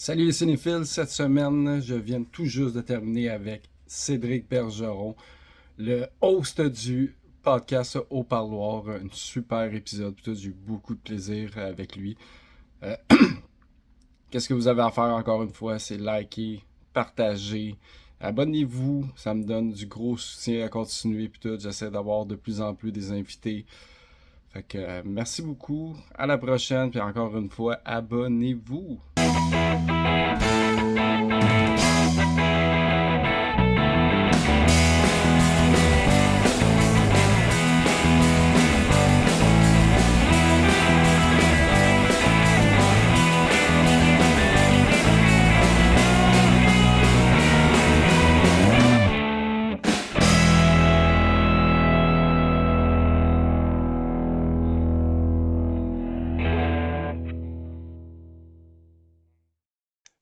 Salut les cinéphiles, cette semaine, je viens tout juste de terminer avec Cédric Bergeron, le host du podcast Au Parloir. Un super épisode, j'ai eu beaucoup de plaisir avec lui. Euh, Qu'est-ce que vous avez à faire encore une fois, c'est liker, partager, abonnez-vous, ça me donne du gros soutien à continuer puis tout. J'essaie d'avoir de plus en plus des invités. Fait que merci beaucoup, à la prochaine, puis encore une fois, abonnez-vous.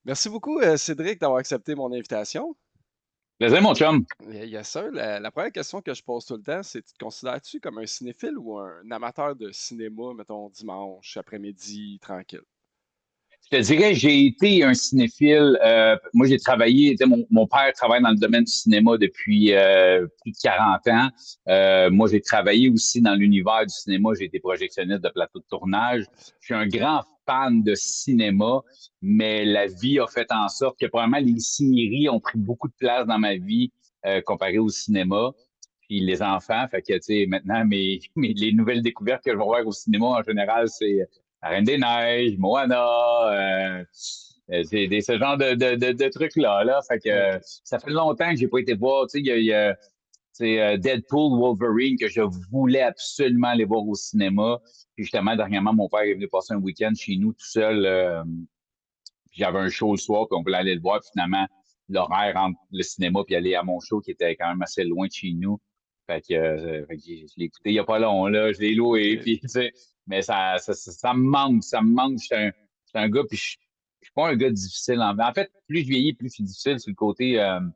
Merci beaucoup, Cédric, d'avoir accepté mon invitation. Plaisir, mon chum. Il y a ça. La première question que je pose tout le temps, c'est tu te considères-tu comme un cinéphile ou un amateur de cinéma, mettons, dimanche, après-midi, tranquille? Je te dirais, j'ai été un cinéphile. Moi, j'ai travaillé, tu sais, mon père travaille dans le domaine du cinéma depuis plus de 40 ans. Moi, j'ai travaillé aussi dans l'univers du cinéma. J'ai été projectionniste de plateau de tournage. Je suis un grand fan de cinéma, mais la vie a fait en sorte que probablement les séries ont pris beaucoup de place dans ma vie comparé au cinéma. Puis les enfants, fait que, tu sais, maintenant, les nouvelles découvertes que je vais voir au cinéma, en général, c'est La Reine des Neiges, Moana, ce genre de trucs-là. Là. Fait que OK. ça fait longtemps que j'ai pas été voir. Tu sais, Deadpool, Wolverine que je voulais absolument aller voir au cinéma. Puis justement, dernièrement, mon père est venu passer un week-end chez nous tout seul. Puis j'avais un show le soir, puis on voulait aller le voir. Puis finalement, l'horaire entre le cinéma puis aller à mon show qui était quand même assez loin de chez nous. Fait que je l'ai écouté il n'y a pas long, là. Je l'ai loué, OK. puis tu sais, mais ça me manque, ça me manque. J'étais un gars, puis je suis pas un gars difficile. En fait, plus je vieillis, plus je suis difficile sur le côté, tu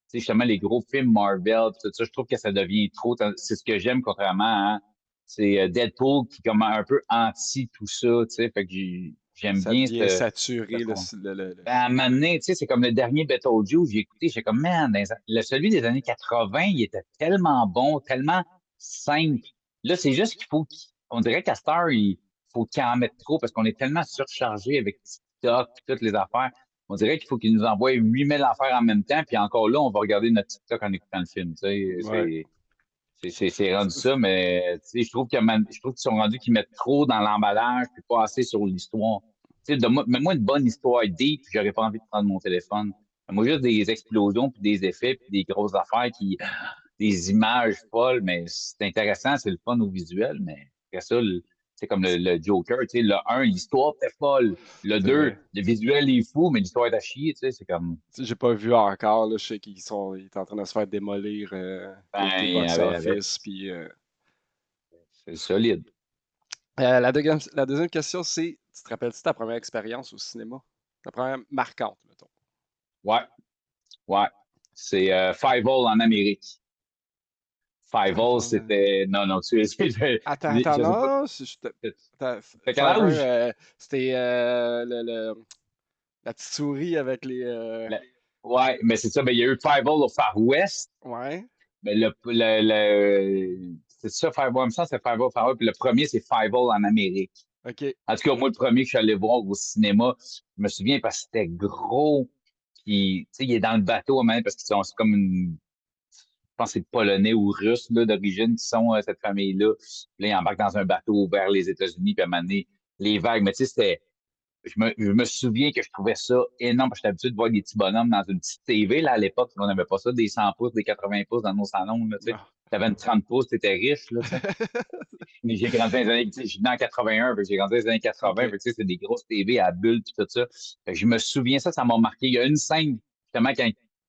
sais, justement, les gros films Marvel, tout ça, je trouve que ça devient trop. C'est ce que j'aime, contrairement à, c'est Deadpool qui est comme un peu anti tout ça, tu sais, fait que j'aime Ça bien devient ce saturé, fond. Ben, à un moment donné, tu sais, c'est comme le dernier Beetlejuice, j'ai écouté, j'ai comme, man, celui des années 80, il était tellement bon, tellement simple. Là, c'est juste on dirait qu'à cette heure, il faut qu'il en mette trop parce qu'on est tellement surchargé avec TikTok et toutes les affaires. On dirait qu'il faut qu'il nous envoie 8000 affaires en même temps, puis encore là, on va regarder notre TikTok en écoutant le film, tu sais, ouais. c'est rendu ça, mais tu sais, je trouve qu'ils sont rendus qu'ils mettent trop dans l'emballage, puis pas assez sur l'histoire. Tu sais, mets-moi une bonne histoire deep, puis j'aurais pas envie de prendre mon téléphone. Moi, juste des explosions, puis des effets, puis des grosses affaires, des images folles, mais c'est intéressant, c'est le fun au visuel, mais après ça, c'est comme le Joker, tu sais, le un l'histoire était folle. Le C'est 2 vrai. le visuel est fou, mais l'histoire est à chier, tu sais, c'est comme, Tu sais, j'ai pas vu encore, là, je sais ils est en train de se faire démolir côté ben, box-office, puis c'est solide. la deuxième question, c'est, tu te rappelles-tu ta première expérience au cinéma? Ta première marquante, mettons. Ouais, ouais. C'est Fievel en Amérique. Fievel, Five-O. c'était. Non, non, Attends, je sais pas. non, attends, T'as quel Fiverr, âge? c'était la petite souris avec les. Le- Ouais, mais c'est ça. Ben, il y a eu Fievel au Far West. Ouais, Mais c'est ça, Fievel. Il me semble que c'est Fievel au Far West. Puis le premier, c'est Fievel en Amérique. ok. En tout cas, moi, le premier que je suis allé voir au cinéma, je me souviens parce que c'était gros. Puis, tu sais, il est dans le bateau, même, parce que c'est comme je pense que c'est polonais ou russe là, d'origine qui sont cette famille-là. Puis là, ils embarquent dans un bateau vers les États-Unis, puis à un moment donné, les vagues. Mais tu sais, je me souviens que je trouvais ça énorme, parce que j'étais habitué de voir des petits bonhommes dans une petite TV. Là, à l'époque, on n'avait pas ça, des 100 pouces, des 80 pouces dans nos salons. Là, tu sais. Ah. T'avais une 30 pouces, t'étais riche. Là, tu sais. Mais j'ai grandi dans les années, tu sais, je suis né en 81, fait que j'ai grandi dans les années 80, fait Ok. que, tu sais, c'est des grosses TV à bulles puis tout ça. Fait que je me souviens ça m'a marqué. Il y a une scène, justement,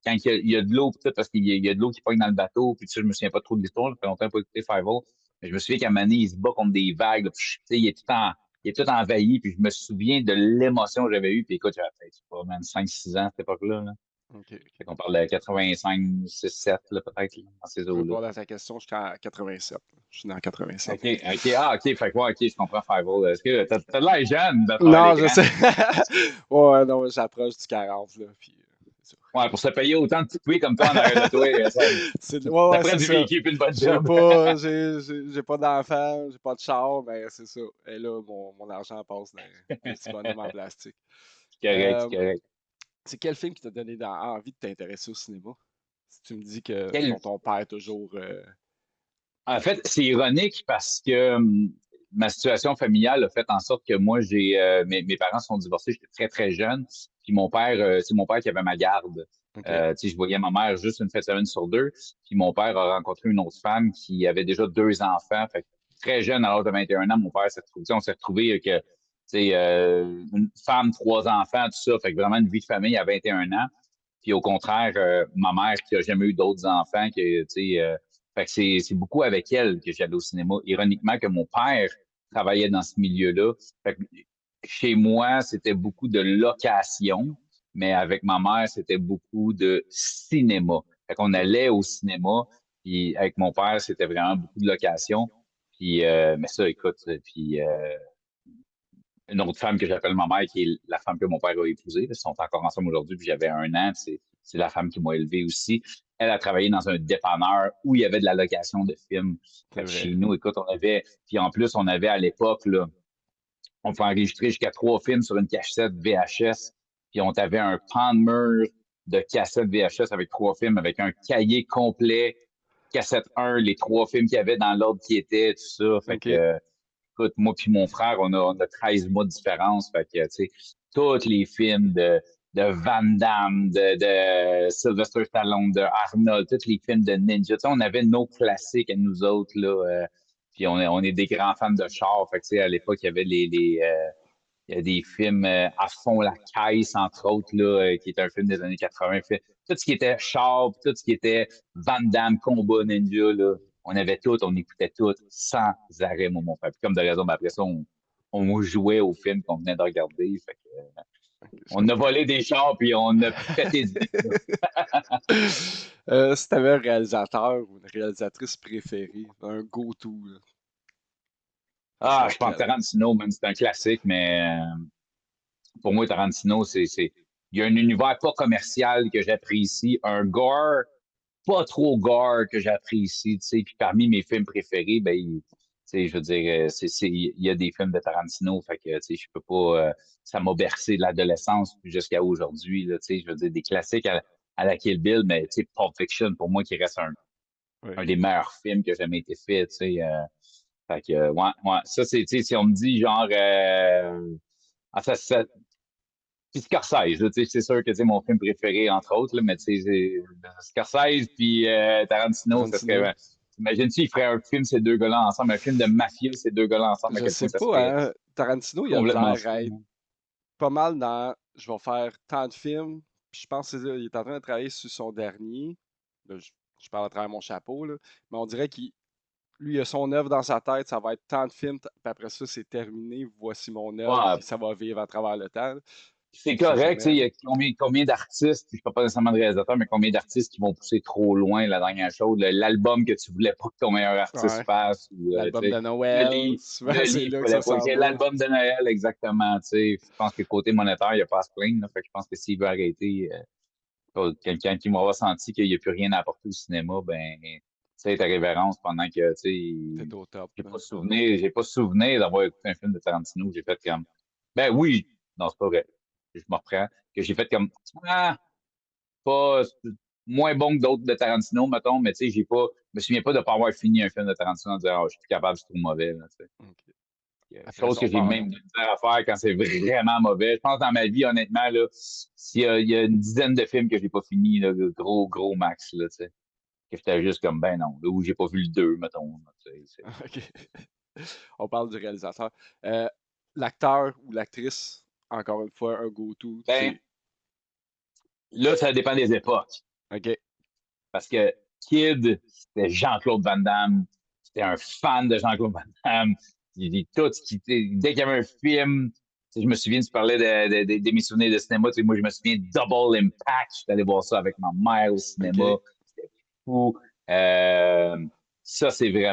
quand il y a de l'eau, puis tout, parce qu'il y a de l'eau qui pogne dans le bateau, puis tu sais, je me souviens pas trop de l'histoire, ça fait longtemps que j'ai pas écouté Five-O. Mais je me souviens qu'à un moment donné, il se bat contre des vagues, là, puis, tu sais, il est tout envahi, puis je me souviens de l'émotion que j'avais eue, puis écoute, j'avais fait, je sais pas, 5-6 ans à cette époque-là. Là. OK. Fait qu'on parle de 85, 6, 7, là, peut-être, là, dans ces Pour eaux-là. répondre à ta question, j'étais en 87. Je suis né en 87. OK, OK. Ah, OK. Fait que, ouais, OK, je comprends Five-O. Est-ce que t'as de l'air jeune de travers Non, je l'écran? sais. Ouais, non, j'approche du 40, là. Puis, c'est ça. Ouais, pour se payer autant de petits tweets comme toi en arrière de toi, Ouais, ça ouais, prend c'est du ça. véhicule et une bonne J'ai job. pas, j'ai pas d'enfant, j'ai pas de char, mais c'est ça. Et là, mon argent passe dans un petit bonhomme en plastique. C'est correct, Euh, c'est correct. c'est quel film qui t'a donné envie de t'intéresser au cinéma? Si tu me dis que Quel ton père toujours. En fait, c'est ironique parce que ma situation familiale a fait en sorte que moi, mes parents sont divorcés, j'étais très, très jeune. Puis mon père, c'est mon père qui avait ma garde. OK. Tu sais, je voyais ma mère juste une fin de semaine sur deux. Puis mon père a rencontré une autre femme qui avait déjà deux enfants. Fait que très jeune, à l'âge de 21 ans, mon père s'est retrouvé, on s'est retrouvé que, tu sais, une femme, trois enfants, tout ça. Fait que vraiment une vie de famille à 21 ans. Puis au contraire, ma mère qui a jamais eu d'autres enfants, que, tu sais, fait que c'est beaucoup avec elle que j'allais au cinéma. Ironiquement, que mon père travaillait dans ce milieu-là. Fait que chez moi, c'était beaucoup de location, mais avec ma mère, c'était beaucoup de cinéma. Fait qu'on OK. allait au cinéma, puis avec mon père, c'était vraiment beaucoup de location. Puis, mais ça, écoute, puis une autre femme que j'appelle ma mère, qui est la femme que mon père a épousée. Ils sont encore ensemble aujourd'hui, puis j'avais un an. C'est la femme qui m'a élevé aussi. Elle a travaillé dans un dépanneur où il y avait de la location de films. C'est Fait que vrai. chez nous, écoute, on avait, puis en plus, on avait à l'époque, là, on pouvait enregistrer jusqu'à 3 films sur une cassette VHS, puis on avait un pan de mur de cassettes VHS avec 3 films, avec un cahier complet, cassette 1, les 3 films qu'il y avait dans l'ordre qui était, tout ça. Fait que, OK. écoute, moi puis mon frère, on a 13 mois de différence. Fait que, tu sais, tous les films de Van Damme, de Sylvester Stallone, de Arnold, tous les films de Ninja. Tu sais, on avait nos classiques à nous autres, là. Puis on est des grands fans de char. Fait que, tu sais, à l'époque, il y avait il y a des films à fond la caisse, entre autres, là, qui est un film des années 80. Tout ce qui était char, tout ce qui était Van Damme, combat ninja, là, on avait tout, on écoutait tout sans arrêt, moi, mon frère. Puis comme de raison, ben après ça, on jouait au film qu'on venait de regarder. Fait que, Je on a comprends. volé des chars, puis on a pété du nez. Si t'avais un réalisateur ou une réalisatrice préférée, un go-to, là, ça Ah, serait je pense que lequel? Tarantino, même, c'est un classique, mais pour moi, Tarantino, il y a un univers pas commercial que j'apprécie, un gore pas trop gore que j'apprécie, tu sais. Puis parmi mes films préférés, ben, tu sais, je veux dire, il y a des films de Tarantino, fait que, tu sais, je peux pas, ça m'a bercé de l'adolescence jusqu'à aujourd'hui, là, tu sais, je veux dire, des classiques à la Kill Bill, mais, tu sais, Pulp Fiction, pour moi, qui reste un Oui. des meilleurs films qui a jamais été fait, tu sais. Fait que, ouais, ouais, ça, tu sais, si on me dit, genre, ah, puis Scorsese, là, tu sais, c'est sûr que c'est mon film préféré, entre autres, là, mais tu sais, Scorsese puis Tarantino, ça serait. Tarantino. Imagine-tu, il ferait un film, ces deux gars-là ensemble, un film de mafieux, ces deux gars-là ensemble, à Je quel point sais ça pas, serait hein. Tarantino, il a de complètement l'air fou, à être hein. pas mal dans je vais faire tant de films, puis je pense qu'il est en train de travailler sur son dernier. Là, je parle à travers mon chapeau, là, mais on dirait qu'il lui, il a son œuvre dans sa tête, ça va être tant de films, puis après ça, c'est terminé, voici mon œuvre, Ouais, puis ça va vivre à travers le temps. c'est On sait correct, tu sais, jamais, il y là. a combien d'artistes, puis je parle pas nécessairement de réalisateurs, mais combien d'artistes qui vont pousser trop loin la dernière chose, l'album que tu voulais pas que ton meilleur artiste Ouais. fasse, ou, tu L'album sais, de le Noël, livre, souvent, le c'est livre, là que fallait ça pas que s'en j'ai va. l'album de Noël, exactement, tu sais. Je pense que côté monétaire, il n'y a pas à se plaindre, là, fait que je pense que s'il veut arrêter, quelqu'un qui m'aura senti qu'il n'y a plus rien à apporter au cinéma, ben, tu sais, ta révérence pendant que, tu sais, T'es au top, là. j'ai pas souvenir d'avoir écouté un film de Tarantino que j'ai fait comme, ben oui, non, c'est pas vrai, je me reprends, que j'ai fait comme, ah, pas, moins bon que d'autres de Tarantino, mettons, mais tu sais, je me souviens pas de pas avoir fini un film de Tarantino en disant, oh, je suis plus capable, c'est trop mauvais, là, tu sais. OK. Après Chose ça, que on j'ai part. même de la misère à faire quand c'est vraiment mauvais. Je pense dans ma vie, honnêtement, là, il y a une dizaine de films que j'ai pas fini, là, gros, gros max, là, tu sais. Que j'étais juste comme, ben non, là où j'ai pas vu le 2 mettons. Là, tu sais, OK. On parle du réalisateur. Euh, L'acteur ou l'actrice, encore une fois, un go-to, ben, c'est. là, ça dépend des époques. OK. Parce que Kid, c'était Jean-Claude Van Damme. J'étais un fan de Jean-Claude Van Damme. Dès qu'il y avait un film, Je me souviens, tu parlais de mes souvenirs de cinéma. Moi, je me souviens de Double Impact. Je suis allé voir ça avec ma mère au cinéma. OK. C'était fou. Ça, c'était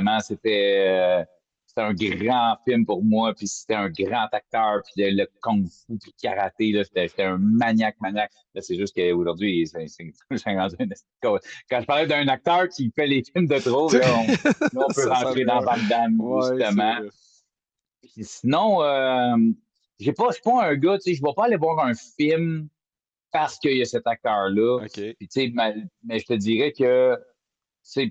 un grand film pour moi. Puis c'était un grand acteur. Puis le kung-fu, puis le karaté, là, j'étais un maniaque. Là, c'est juste qu'aujourd'hui, c'est rendu quand je parlais d'un acteur qui fait les films de trop, là, on peut Ça rentrer sonne dans bien. Van Damme, Ouais, c'est justement. vrai. Puis sinon, je suis pas un gars, je vais pas aller voir un film parce qu'il y a cet acteur-là. OK. Puis, mais je te dirais que c'est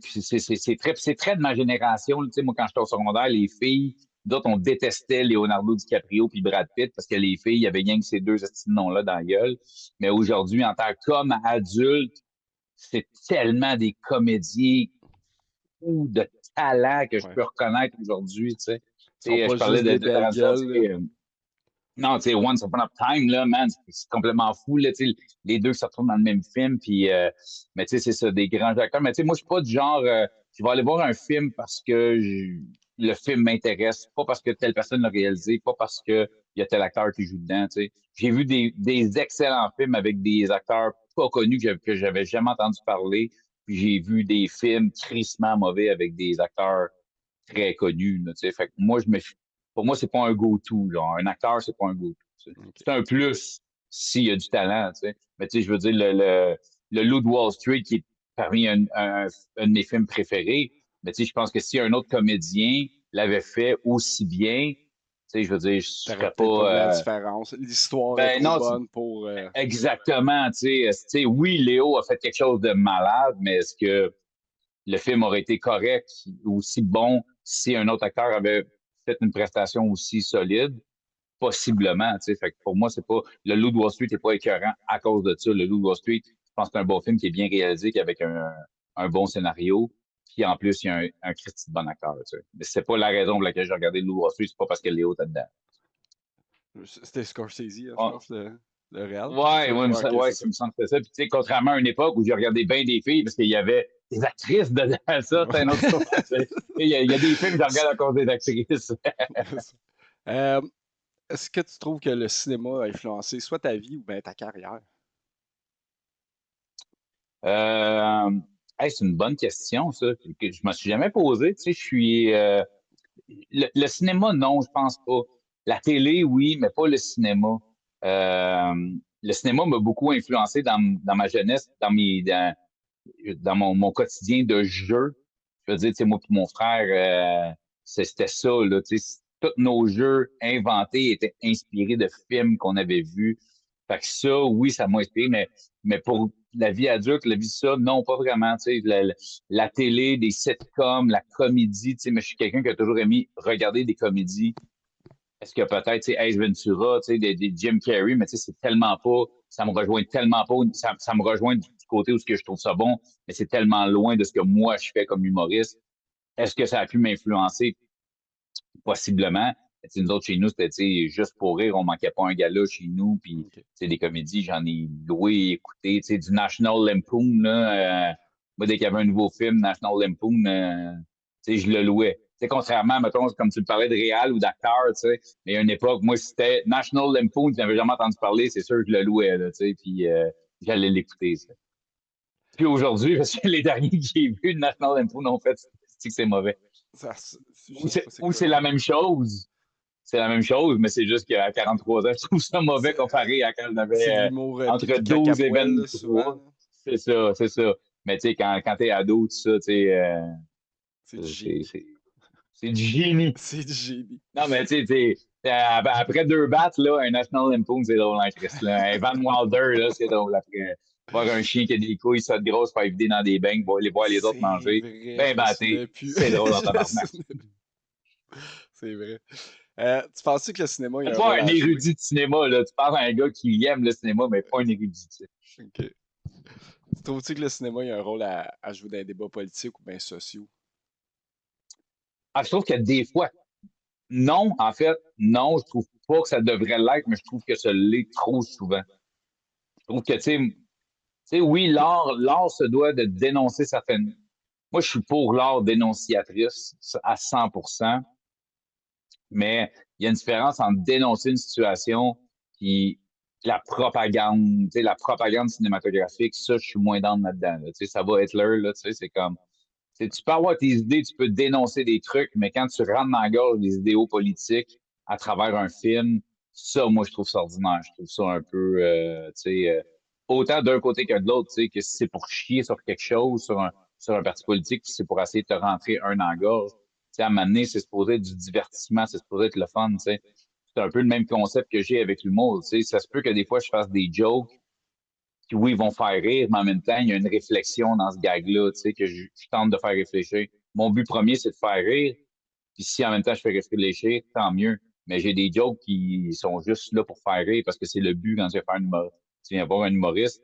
très de ma génération. Moi, quand j'étais au secondaire, les filles, d'autres, on détestait Leonardo DiCaprio puis Brad Pitt parce que les filles, il y avait rien que ces deux estimes noms-là dans la gueule. Mais aujourd'hui, en tant comme adulte, c'est tellement des comédiens ou de talent que je Ouais. peux reconnaître aujourd'hui. Ils sont pas Je parlais juste de des belles Tarantino. gueules. Non, Once Upon a Time, là, man, c'est complètement fou, là, les deux se retrouvent dans le même film, puis, mais c'est ça, des grands acteurs. Mais moi, je suis pas du genre, je vais aller voir un film parce que le film m'intéresse, pas parce que telle personne l'a réalisé, pas parce que il y a tel acteur qui joue dedans, J'ai vu des excellents films avec des acteurs pas connus que j'avais jamais entendu parler, puis j'ai vu des films crissement mauvais avec des acteurs très connus, là, Fait que moi, pour moi, c'est pas un go-to, genre. Un acteur, c'est pas un go-to. OK. C'est un plus s'il y a du talent, Mais je veux dire, le Loup de Wall Street, qui est parmi un de mes films préférés, mais je pense que si un autre comédien l'avait fait aussi bien, je veux dire, je T'aurais serais peut-être pas vu la pas. différence. L'histoire est Ben trop non, bonne pour. exactement, oui, Léo a fait quelque chose de malade, mais est-ce que le film aurait été correct, aussi bon, si un autre acteur avait fait une prestation aussi solide? Possiblement, Fait que pour moi, c'est pas. Le Loup de Wall Street n'est pas écœurant à cause de ça. Le Loup de Wall Street, je pense que c'est un bon film qui est bien réalisé, avec un bon scénario. Puis en plus, il y a un Christy de bon acteur, Mais c'est pas la raison pour laquelle j'ai regardé le Loup de Wall Street, c'est pas parce que Léo était dedans. C'était Scorsese, je Ah, pense, le réal. ouais, ouais, Ouais, ok, c'est ça. ça me semble que c'est ça. Puis contrairement à une époque où j'ai regardé bien des filles, parce qu'il y avait des actrices dedans, ça, c'est un autre chose. Il y a des films que je regarde à cause des actrices. Euh, Est-ce que tu trouves que le cinéma a influencé soit ta vie ou bien ta carrière? Euh, c'est une bonne question, ça, que je me suis jamais posée. Je suis. Le cinéma, non, je pense pas. La télé, oui, mais pas le cinéma. Le cinéma m'a beaucoup influencé dans ma jeunesse, dans mon quotidien de jeu. Je veux dire, moi et mon frère, c'était ça, là, tous nos jeux inventés étaient inspirés de films qu'on avait vus. Fait que ça, oui, ça m'a inspiré, mais pour la vie adulte, la vie ça, non, pas vraiment. La télé, des sitcoms, la comédie, mais je suis quelqu'un qui a toujours aimé regarder des comédies. Est-ce que peut-être, Ace Ventura, des Jim Carrey, mais c'est tellement pas, ça me rejoint tellement pas, ça me rejoint du côté où ce que je trouve ça bon, mais c'est tellement loin de ce que moi je fais comme humoriste. Est-ce que ça a pu m'influencer? Possiblement. Nous autres, chez nous, c'était juste pour rire, on manquait pas un gala chez nous, puis Ok. des comédies, j'en ai loué, écouté, du National Lampoon, là, moi, dès qu'il y avait un nouveau film, National Lampoon, je le louais. Contrairement, mettons, comme tu me parlais de réal ou d'acteur, mais il y a une époque, moi, c'était National Lampoon, je n'avais jamais entendu parler, c'est sûr que je le louais, là, puis j'allais l'écouter, ça. Puis aujourd'hui, parce que les derniers que j'ai vus de National Lampoon ont fait, c'est que c'est mauvais. Je Ou sais c'est pas c'est ou quoi. c'est la même chose, c'est la même chose, mais c'est juste qu'à 43 ans, je trouve ça mauvais C'est comparé à quand c'est de j'avais l'humour entre pipi caca 12 et poêle, là, souvent. 23. Là. C'est ça, c'est ça. Mais quand t'es ado, tout ça, C'est du c'est génie. c'est- c'est du génie. C'est du génie. Non, mais après deux battes, là, un National Lampoon, c'est drôle, hein, Chris, là. Un Van Wilder, là, c'est drôle. Après, voir un chien qui a des couilles, ça de grosse, faire vider dans des beignes, voir les autres C'est manger. vrai, Ben je me batté, souvenais plus. c'est drôle en Je me tabarnak. souvenais plus. C'est vrai. Tu penses que le cinéma il a un Pas rôle un à jouer? érudit de cinéma, là. Tu parles à un gars qui aime le cinéma, mais pas un érudit. Ok. Trouves-tu que le cinéma il a un rôle à jouer dans les débats politiques ou bien sociaux? Ah, je trouve que des fois, non, en fait, non, je trouve pas que ça devrait l'être, mais je trouve que ça l'est trop souvent. Je trouve que, oui, l'art se doit de dénoncer certaines. Moi, je suis pour l'art dénonciatrice à 100%, mais il y a une différence entre dénoncer une situation et la propagande, tu sais, la propagande cinématographique, ça, je suis moins dans là-dedans. Là. Tu sais, ça va Hitler, là, tu sais, c'est comme. Tu peux avoir tes idées, tu peux dénoncer des trucs, mais quand tu rentres dans la gorge des idéaux politiques à travers un film, ça, moi, je trouve ça ordinaire. Je trouve ça un peu, autant d'un côté que de l'autre, tu sais, que si c'est pour chier sur quelque chose, sur un parti politique, puis c'est pour essayer de te rentrer un dans la gorge. Tu sais, à un moment donné, c'est supposé être du divertissement, c'est supposé être le fun, tu sais. C'est un peu le même concept que j'ai avec l'humour, tu sais. Ça se peut que des fois, je fasse des jokes qui, oui, vont faire rire, mais en même temps, il y a une réflexion dans ce gag-là, tu sais, que je tente de faire réfléchir. Mon but premier, c'est de faire rire. Puis si en même temps je fais réfléchir, tant mieux. Mais j'ai des jokes qui sont juste là pour faire rire parce que c'est le but quand tu viens faire tu viens voir un humoriste,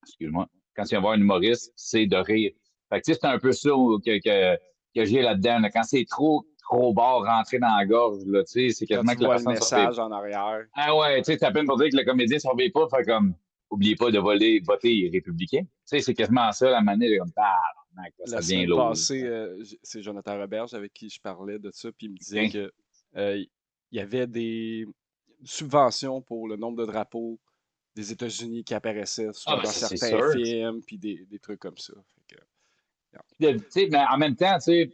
excuse-moi, quand tu viens voir un humoriste, c'est de rire. Fait que tu sais, c'est un peu ça que j'ai là-dedans. Là. Quand c'est trop bas, rentré dans la gorge, là, tu sais, c'est Quand quasiment tu que la vois le personne ne surveille. message en arrière. Ah ouais, tu sais, c'est à peine pour dire que le comédien ne surveille pas, fait comme, oubliez pas de voter républicain. Tu sais, c'est quasiment ça, la manière, comme, ça La devient semaine lourd. passée, c'est Jonathan Roberge avec qui je parlais de ça, puis il me disait OK. que il y avait des subventions pour le nombre de drapeaux des États-Unis qui apparaissaient Ah, soit ben dans ça, c'est certains sûr. films, puis des trucs comme ça. Fait que, Tu sais, mais en même temps, tu sais,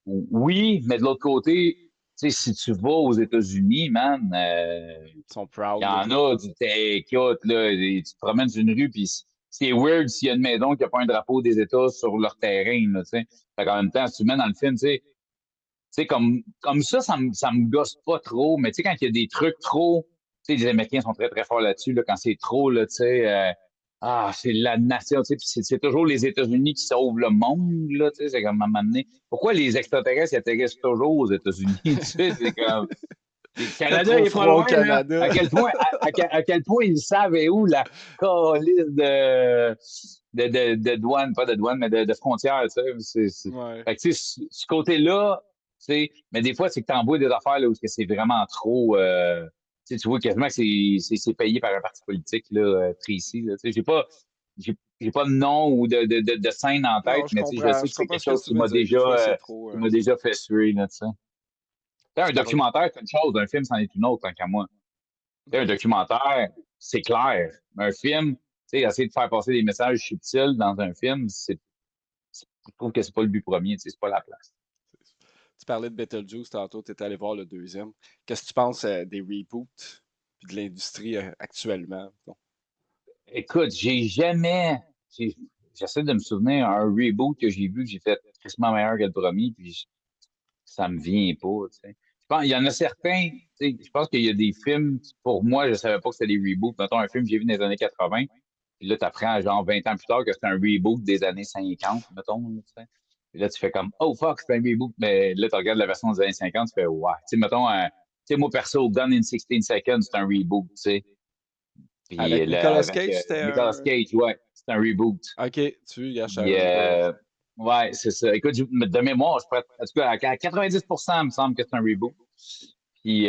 oui, mais de l'autre côté, tu sais, si tu vas aux États-Unis, man, ils sont il y proud de en tout. a du take-out, là, et tu te promènes sur une rue, puis c'est weird s'il y a une maison qui n'a pas un drapeau des États sur leur terrain, là, tu sais. Fait qu'en même temps, si tu mets dans le film, tu sais, comme ça me gosse pas trop, mais tu sais, quand il y a des trucs trop, tu sais, les Américains sont très, très forts là-dessus, là, quand c'est trop, là, tu sais, c'est la nation, tu sais, puis c'est toujours les États-Unis qui sauvent le monde, là, tu sais, c'est comme à un moment donné. Pourquoi les extraterrestres ils atterrissent toujours aux États-Unis, tu sais, c'est comme, le Il fait Canada trop est pas froid au loin, là. Canada. À quel point ils savent et où la calice de douane, pas de douane, mais de frontières, tu sais. Ouais. Fait que, tu sais, ce côté-là, tu sais, mais des fois, c'est que t'envoies des affaires, là, où c'est vraiment trop, tu sais, tu vois quasiment que c'est payé par un parti politique, là, précis, là. Tu sais, j'ai pas de nom ou de scène en tête, Non, mais tu sais, je sais je que c'est comprends quelque ce que chose tu veux dire. Des fois, c'est trop. qui m'a déjà fait suer, là, tu sais. Un Tu parles. documentaire, c'est une chose, un film, c'en est une autre, tant qu'à moi. Un documentaire, c'est clair. Un film, tu sais, essayer de faire passer des messages subtils dans un film, je trouve que c'est pas le but premier, tu sais, c'est pas la place. Tu parlais de Beetlejuice tantôt, tu étais allé voir le deuxième. Qu'est-ce que tu penses des reboots puis de l'industrie actuellement? Bon. Écoute, j'essaie de me souvenir un reboot que j'ai vu que j'ai fait tristement meilleur que le premier, puis ça me vient pas, tu sais. Je pense, il y en a certains, tu sais, je pense qu'il y a des films, pour moi, je savais pas que c'était des reboots. Mettons un film que j'ai vu dans les années 80, puis là, tu apprends genre 20 ans plus tard que c'est un reboot des années 50, mettons, là, tu sais. Puis là, tu fais comme, oh fuck, c'est un reboot. Mais là, tu regardes la version des années 50, tu fais, ouais. Tu sais, mettons, tu sais, moi, perso, Gone in 16 Seconds, c'est un reboot, tu sais. Puis Avec là, Nicolas avec Cage, c'était Nicolas un. Cage, ouais, c'est un reboot. Ok, tu vois, je Puis, savais même pas. ouais, c'est ça. Écoute, de mémoire, en tout cas, à 90%, il me semble que c'est un reboot. Puis,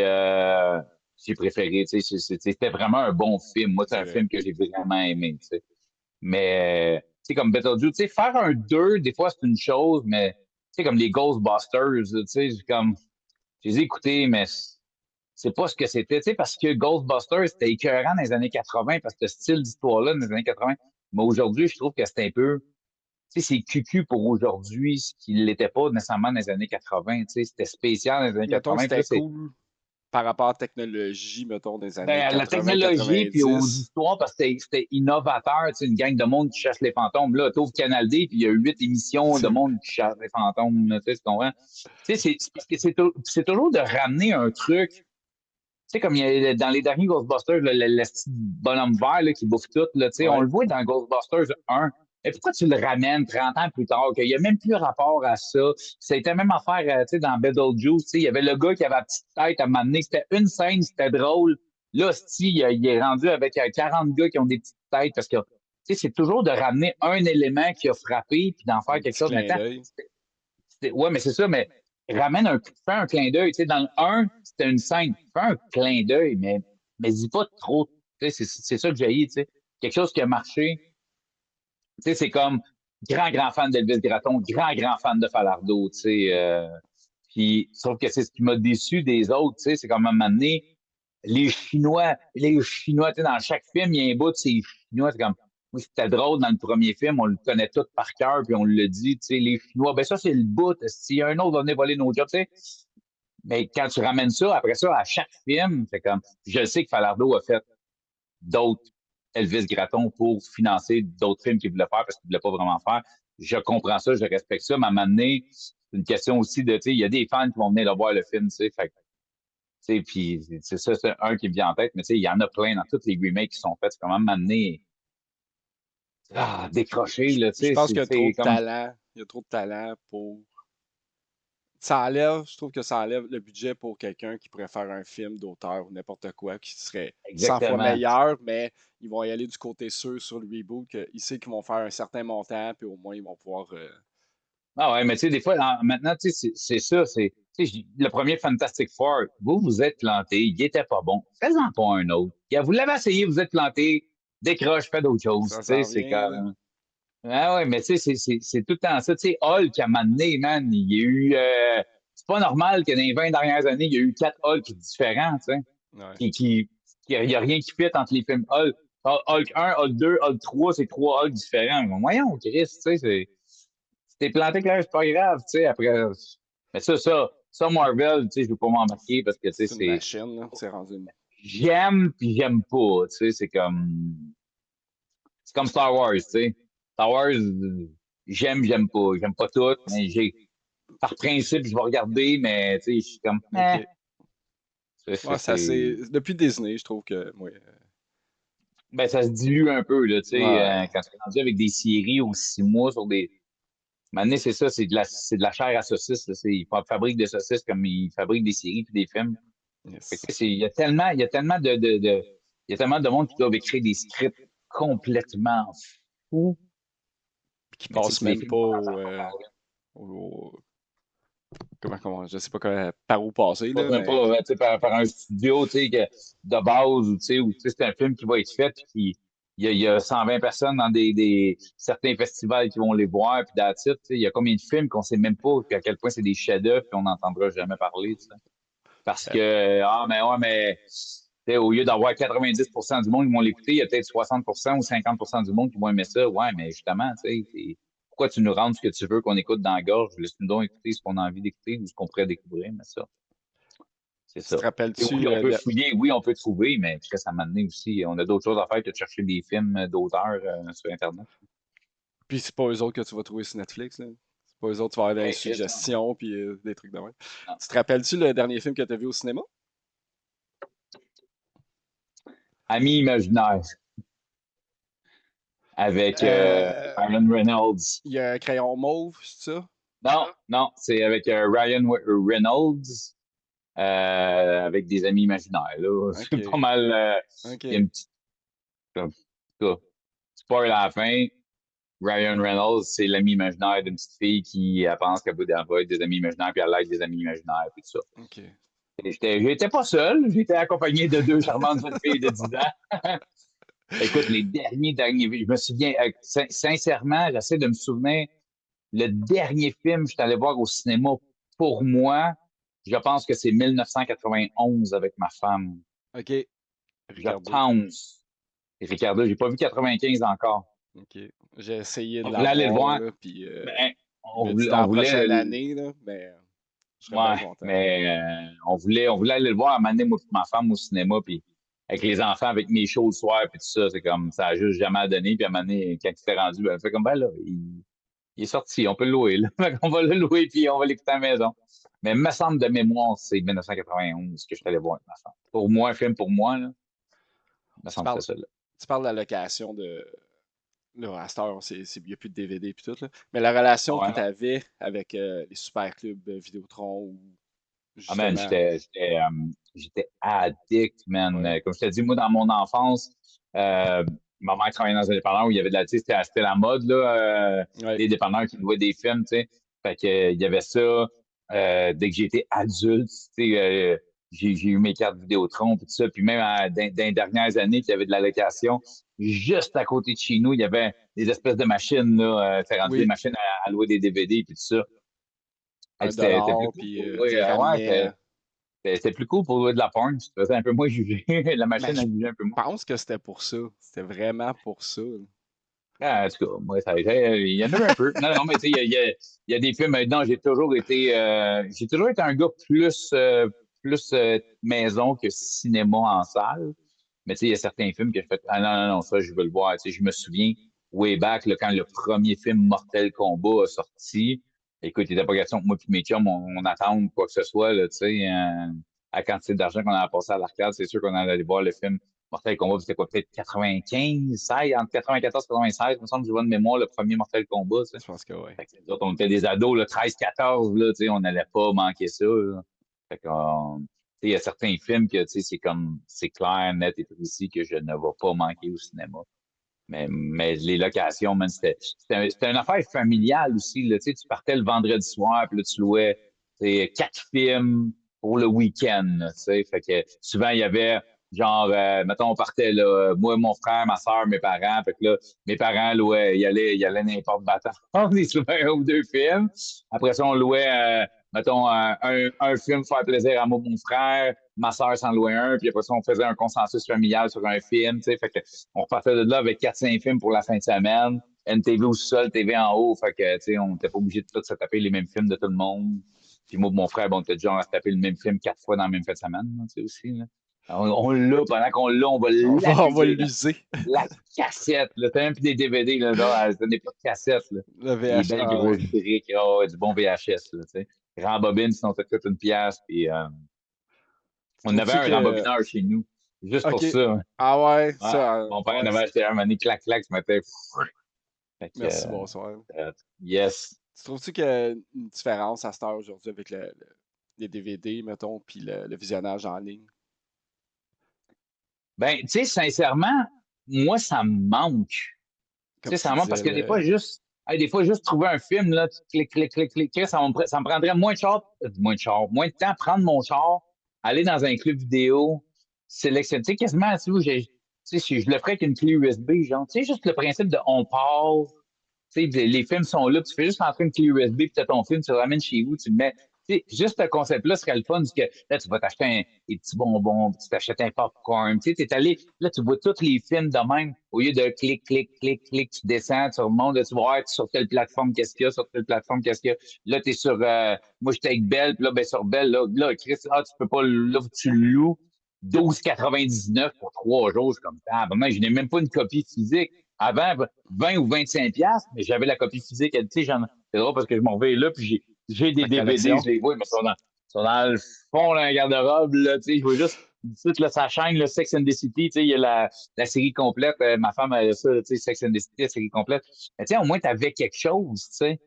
j'ai préféré, tu sais, c'était vraiment un bon film. Moi, c'est C'est un vrai. film que j'ai vraiment aimé, tu sais. Mais, tu sais, comme Beetlejuice, tu sais, faire un 2 des fois, c'est une chose, mais, tu sais, comme les Ghostbusters, tu sais, je les ai écoutés, mais c'est pas ce que c'était, tu sais, parce que Ghostbusters, c'était écœurant dans les années 80, parce que ce style d'histoire-là, dans les années 80. Mais aujourd'hui, je trouve que c'est un peu, tu sais, c'est cucu pour aujourd'hui, ce qui l'était pas nécessairement dans les années 80, tu sais, c'était spécial dans les années Mettons que 80, puis là, c'était c'est, cool par rapport à la technologie, mettons, des années ben, à la technologie, puis aux 80-90. histoires, parce que c'était innovateur, tu sais, une gang de monde qui chasse les fantômes. Là, t'ouvres Canal D, puis il y a 8 émissions de monde qui chasse les fantômes, là, tu sais, tu comprends? Tu sais, c'est parce que c'est toujours de ramener un truc. Tu sais, comme il y a, dans les derniers Ghostbusters, le petit bonhomme vert là, qui bouffe tout, là, tu sais, on Ouais. le voit dans Ghostbusters 1. Et pourquoi tu le ramènes 30 ans plus tard, qu'il n'y a même plus rapport à ça? C'était la même affaire, tu sais, dans Beetlejuice, tu sais, il y avait le gars qui avait la petite tête à m'amener. C'était une scène, c'était drôle. Là, il est rendu avec 40 gars qui ont des petites têtes parce que, tu sais, c'est toujours de ramener un élément qui a frappé puis d'en faire Un quelque petit chose. clin Maintenant, d'œil. ouais, mais c'est ça, mais fais un clin d'œil. Tu sais, dans le 1, c'était une scène. Fais un clin d'œil, mais dis pas trop. Tu sais, c'est ça que j'ai tu sais. Quelque chose qui a marché. Tu sais, c'est comme grand fan d'Elvis Gratton, grand fan de Falardeau, tu sais. Puis, sauf que c'est ce qui m'a déçu des autres, tu sais, c'est comme à un moment donné, les Chinois, tu sais, dans chaque film, il y a un bout de ces Chinois, c'est comme, moi, c'était drôle dans le premier film, on le connaît tout par cœur, puis on le dit, tu sais, les Chinois, ben ça, c'est le bout, s'il y a un autre va venir voler nos jobs, tu sais. Mais quand tu ramènes ça, après ça, à chaque film, c'est comme, je sais que Falardeau a fait d'autres Elvis Gratton pour financer d'autres films qu'il voulait faire parce qu'il voulait pas vraiment faire. Je comprends ça, je respecte ça, mais à un moment donné, c'est une question aussi de, tu sais, il y a des fans qui vont venir le voir le film, tu sais, fait tu sais, puis c'est ça, c'est un qui me vient en tête, mais tu sais, il y en a plein dans tous les remakes qui sont faits. C'est quand même amené décroché, là, tu Je sais, pense qu'il y a trop c'est de comme. talent. Il y a trop de talent pour. Ça enlève, je trouve que ça enlève le budget pour quelqu'un qui pourrait faire un film d'auteur ou n'importe quoi qui serait 100 fois Exactement. meilleur, mais ils vont y aller du côté sûr sur le reboot, qu'ils savent qu'ils vont faire un certain montant, puis au moins ils vont pouvoir. Ah ouais, mais tu sais, des fois, maintenant, tu sais, c'est ça, tu sais, le premier Fantastic Four, vous êtes planté, il était pas bon. Faites-en pas un autre. Vous l'avez essayé, vous êtes planté, décroche, fais d'autres choses, Ça tu sais, s'en c'est vient, là. comme. Ah ouais, mais tu sais, c'est tout le temps ça. Tu sais, Hulk, à un moment donné, man, il y a eu. C'est pas normal que dans les 20 dernières années, il y a eu 4 Hulk différents, tu sais. Ouais. Il y a rien qui fit entre les films Hulk. Hulk 1, Hulk 2, Hulk 3, c'est 3 Hulk différents. Mais voyons, Chris, tu sais, si t'es planté clair, c'est pas grave, tu sais, après. Mais ça, Marvel, tu sais, je veux pas m'embarquer parce que, tu sais, C'est une machine, là. C'est rendu une. j'aime puis j'aime pas, tu sais, c'est comme Star Wars, tu sais. Star Wars, j'aime pas. J'aime pas tout, mais par principe, je vais regarder, mais tu sais, je suis comme, OK. Ouais, ça c'est. c'est, Depuis Disney, je trouve que. Ouais. ben, ça se dilue un peu, là, tu sais, Ouais. quand c'est rendu avec des séries aux 6 mois sur des. Maintenant, c'est ça, c'est de la chair à saucisse, là, ils fabriquent des saucisses comme ils fabriquent des séries puis des films. Fait Yes. que, il y a tellement il y a tellement de monde qui doivent écrire des scripts complètement fous, Qui mais tu sais, passe puis les même films pas je sais pas par où passer, là, passe même mais. pas tu sais, par un studio tu sais, de base ou tu sais, c'est un film qui va être fait, puis il y a 120 personnes dans certains festivals qui vont les voir, puis that's it, tu sais, il y a combien de films qu'on sait même pas à quel point c'est des chefs-d'œuvre, puis on n'entendra jamais parler, tu sais. Parce euh, que, mais ouais, mais tu sais, au lieu d'avoir 90% du monde qui vont l'écouter, il y a peut-être 60% ou 50% du monde qui vont aimer ça. Ouais, mais justement, tu sais, pourquoi tu nous rends ce que tu veux qu'on écoute dans la gorge? Laisse-nous donc écouter ce qu'on a envie d'écouter ou ce qu'on pourrait découvrir, mais ça. C'est Tu ça. te Et rappelles-tu oui, on peut fouiller, oui, on peut trouver, mais très ça m'a donné aussi. On a d'autres choses à faire que de chercher des films d'auteurs sur Internet. Puis c'est pas eux autres que tu vas trouver sur Netflix, là. C'est pas eux autres, tu vas avoir des Ben, Chris, non. suggestions puis des trucs de même. Non. Tu te rappelles-tu le dernier film que tu as vu au cinéma? Ami imaginaire avec Euh, Ryan Reynolds. Il y a un crayon mauve, c'est ça? Non, non, c'est avec Reynolds. Avec des amis imaginaires. Là. C'est pas Ok, mal. Il y a ok. une petite. En tout cas, spoil à la fin. Ryan Reynolds, c'est l'ami imaginaire d'une petite fille qui elle pense qu'elle peut avoir des amis imaginaires, puis elle aide des amis imaginaires, puis tout ça. Ok. Et j'étais pas seul, j'étais accompagné de deux charmantes jeunes filles de 10 ans. Écoute, les derniers, je me souviens, sincèrement, j'essaie de me souvenir, le dernier film que je suis allé voir au cinéma pour moi, je pense que c'est 1991 avec ma femme. Ok. Je Ricardo. pense. Et Ricardo, j'ai pas vu 95 encore. Ok. J'ai essayé de On voulait aller le l'avoir, voir. là, puis Ben, il me dit dans on la voulait prochaine année, là, mais je serais bien ouais, content. mais on voulait aller le voir à un moment donné, moi et ma femme au cinéma, puis avec les enfants, avec mes shows le soir, puis tout ça, c'est comme ça a juste jamais donné. Puis à un moment donné, quand il s'est rendu, ben, elle fait comme ben là, il est sorti, on peut le louer. Là. On va le louer, puis on va l'écouter à la maison. Mais il me semble de mémoire, c'est 1991 que je suis allé voir avec ma femme. Pour moi, un film pour moi, là, il me Tu semble que parles, c'est ça. Là. tu parles de la location de. Là, à cette heure, il n'y a plus de DVD et tout, là. Mais la relation que Ouais. tu avais avec les super clubs Vidéotron ou Ah man, justement. j'étais addict, man. Ouais. Comme je te dis, moi, dans mon enfance, ma mère travaillait dans un dépanneur où il y avait de la, tu sais, c'était la mode, là, Ouais. des dépanneurs qui louaient des films, tu sais. Fait que, il y avait ça. Dès que j'étais adulte, tu sais, j'ai eu mes cartes Vidéotron, puis tout ça. Puis même dans les dernières années qu'il y avait de la location, juste à côté de chez nous, il y avait des espèces de machines, là, c'est rendu des Oui. machines à louer des DVD, puis tout ça. un C'était dollar, plus cool puis pour tu louer. sais, il Ouais, ramenait. c'était plus cool pour louer de la porn. Tu te faisais un peu moins juger. La Mais machine je a jugé un peu moins. pense que c'était pour ça. C'était vraiment pour ça, là. Ah, en tout cas, moi, il y en a eu un peu. Non, non, mais tu sais, il y a des films maintenant, j'ai toujours été un gars plus maison que cinéma en salle. Mais tu sais, il y a certains films que je fais, ah non, non, non, ça, je veux le voir. Tu sais, je me souviens, way back, là, quand le premier film Mortel Kombat a sorti, écoute, il n'était pas question que moi et mes chums, on attende quoi que ce soit, là, tu sais, à la quantité d'argent qu'on a passé à l'arcade, c'est sûr qu'on allait aller voir le film Mortel Kombat, c'était quoi, peut-être 95, 16, entre 94 et 96, il me semble que je vois de mémoire le premier Mortel Kombat, tu sais. Je pense que oui. Fait que nous autres, on était des ados, là, 13, 14, là, tu sais, on n'allait pas manquer ça, là. Fait que, tu sais, il y a certains films que, tu sais, c'est clair, net et précis que je ne vais pas manquer au cinéma. Mais les locations, man, c'était une affaire familiale aussi, là, tu sais, tu partais le vendredi soir, puis là, tu louais, tu sais, 4 films pour le week-end, là, tu sais. Fait que souvent, il y avait, genre, mettons, on partait, là, moi, mon frère, ma soeur, mes parents, fait que là, mes parents louaient, ils allaient n'importe battant. Ils se louaient un ou deux films. Après ça, on louait, mettons, un film pour faire plaisir à moi, mon frère, ma soeur s'en louait un, puis après ça, on faisait un consensus familial sur un film, tu sais, fait que on repartait de là avec 4-5 films pour la fin de semaine, NTV au sol, TV en haut, fait que, tu sais, on n'était pas obligé de tout se taper les mêmes films de tout le monde. Puis moi, mon frère, bon, on était déjà à se taper le même film 4 fois dans la même fin de semaine, tu sais, aussi, là. On l'a, pendant qu'on l'a, on va On va l'abuser, là. l'user. La cassette, là. T'as même plus des DVD, là, c'était pas de cassette, là. Le Des VH. belles Ah grosses ouais. briques, du bon VHS, là, tu sais. Rembobine, sinon ça coûte une pièce, puis on avait Trouves-tu un que. rembobineur chez nous, juste pour Ok. ça, hein. Ah ouais, Ouais, ça. mon père en Ouais. avait acheté un, mané, clac, clac, je mettais. Fait que, Merci, bonsoir. yes. Tu trouves-tu qu'il y a une différence à cette heure aujourd'hui avec les DVD, mettons, puis le visionnage en ligne? Ben, tu sais, sincèrement, moi, ça me manque. Tu Comme sais, tu ça me manque parce disais, que des fois, juste trouver un film, là, tu cliques, cliques, cliques, cliques, cliques, ça me prendrait moins de temps à prendre mon char, aller dans un club vidéo, sélectionner, tu sais, quasiment, tu sais, si je le ferais avec une clé USB, genre, tu sais, juste le principe de on part, tu sais, les films sont là, tu fais juste rentrer une clé USB, puis tu as ton film, tu le ramènes chez vous, tu le mets. Tu sais, juste ce concept-là serait le fun, parce que là, tu vas t'acheter des petits bonbons, tu t'achètes un popcorn, tu sais, t'es allé, là, tu vois tous les films de même, au lieu de clic, clic, clic, clic, tu descends, tu remontes, là, tu vas voir sur quelle plateforme qu'est-ce qu'il y a, sur quelle plateforme qu'est-ce qu'il y a. Là, t'es sur, moi, j'étais avec Belle, puis là, ben, sur Belle, là, Chris, tu peux pas, là, tu le loues, 12,99 pour 3 jours, je suis comme, ah, ben, moi, je n'ai même pas une copie physique. Avant, 20 ou 25 piastres, mais j'avais la copie physique. Tu sais, c'est drôle parce que je m'en vais là, puis j'ai des Ta DVD, collection? je les vois, mais ils sont dans le fond d'un garde-robe, là, tu sais, je vois juste, tout, là, sa chaîne, le Sex and the City, tu sais, il y a la série complète, ma femme a ça, tu sais, Sex and the City, la série complète. Mais tu sais, au moins, t'avais quelque chose, tu sais.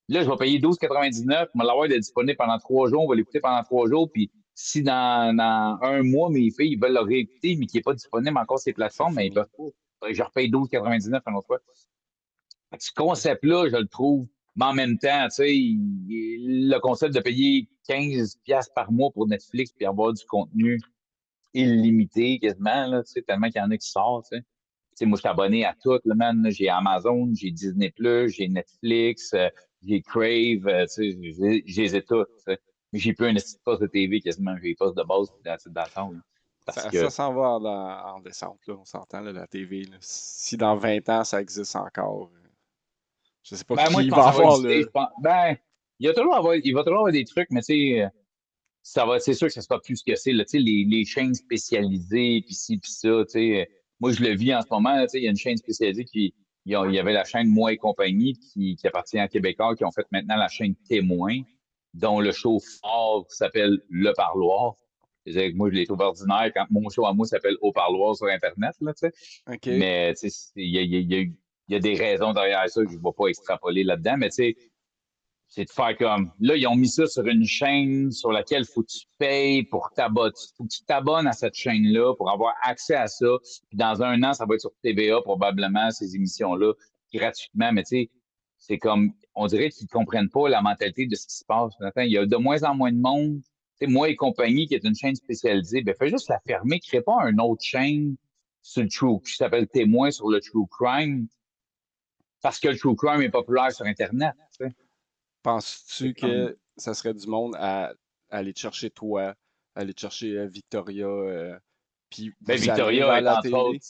Là, je vais payer 12,99, je vais l'avoir disponible pendant 3 jours, on va l'écouter pendant 3 jours, puis si dans un mois, mes filles ils veulent le réécouter, mais qui n'est pas disponible encore sur ces C'est plateformes, mais ils fini. peuvent pas. Je repaye 12,99 un autre fois. Ce concept-là, je le trouve, mais en même temps, tu sais, le concept de payer 15 piastres par mois pour Netflix puis avoir du contenu illimité quasiment, là, tu sais, tellement qu'il y en a qui sortent, tu sais. Tu sais, moi, je suis abonné à tout, là, man. J'ai Amazon, j'ai Disney+, j'ai Netflix, j'ai Crave, tu sais, je les ai toutes, tu sais. Mais j'ai plus un petit poste de TV quasiment, j'ai les postes de base puis d'attente, là. Parce Ça que, s'en va en descente, là, on s'entend, là, la TV. Là. Si dans 20 ans, ça existe encore, je sais pas ben, moi, je qui pense va que ça va avoir exister. le. Je pense, ben, il va toujours avoir des trucs, mais tu sais, c'est sûr que ça sera plus ce que c'est, là, tu sais, les chaînes spécialisées, puis ci, puis ça, tu sais. Moi, je le vis en ce moment, là, tu sais, il y a une chaîne spécialisée il y avait la chaîne Moi et compagnie qui appartient à Québécois, qui ont fait maintenant la chaîne Témoin, dont le show fort s'appelle Le Parloir. C'est-à-dire que moi, je l'ai trouvé ordinaire quand mon show à moi s'appelle Au Parloir sur Internet, là, tu sais. OK. Mais, tu sais, il y a des raisons derrière ça que je ne vais pas extrapoler là-dedans, mais tu sais, c'est de faire comme. Là, ils ont mis ça sur une chaîne sur laquelle faut que tu payes pour t'abonner. Faut que tu t'abonnes à cette chaîne-là pour avoir accès à ça. Puis dans un an, ça va être sur TVA, probablement, ces émissions-là, gratuitement. Mais tu sais, c'est comme. On dirait qu'ils ne comprennent pas la mentalité de ce qui se passe. Attends, il y a de moins en moins de monde. Tu sais, Moi et compagnie, qui est une chaîne spécialisée, ben fais juste la fermer. Crée pas une autre chaîne sur le True, qui s'appelle Témoin sur le True Crime, parce que le True Crime est populaire sur Internet. Tu sais. Penses-tu C'est comme. que ça serait du monde à aller te chercher toi, aller te chercher Victoria, puis Ben, vous allez Victoria vers est la entre télé. autres.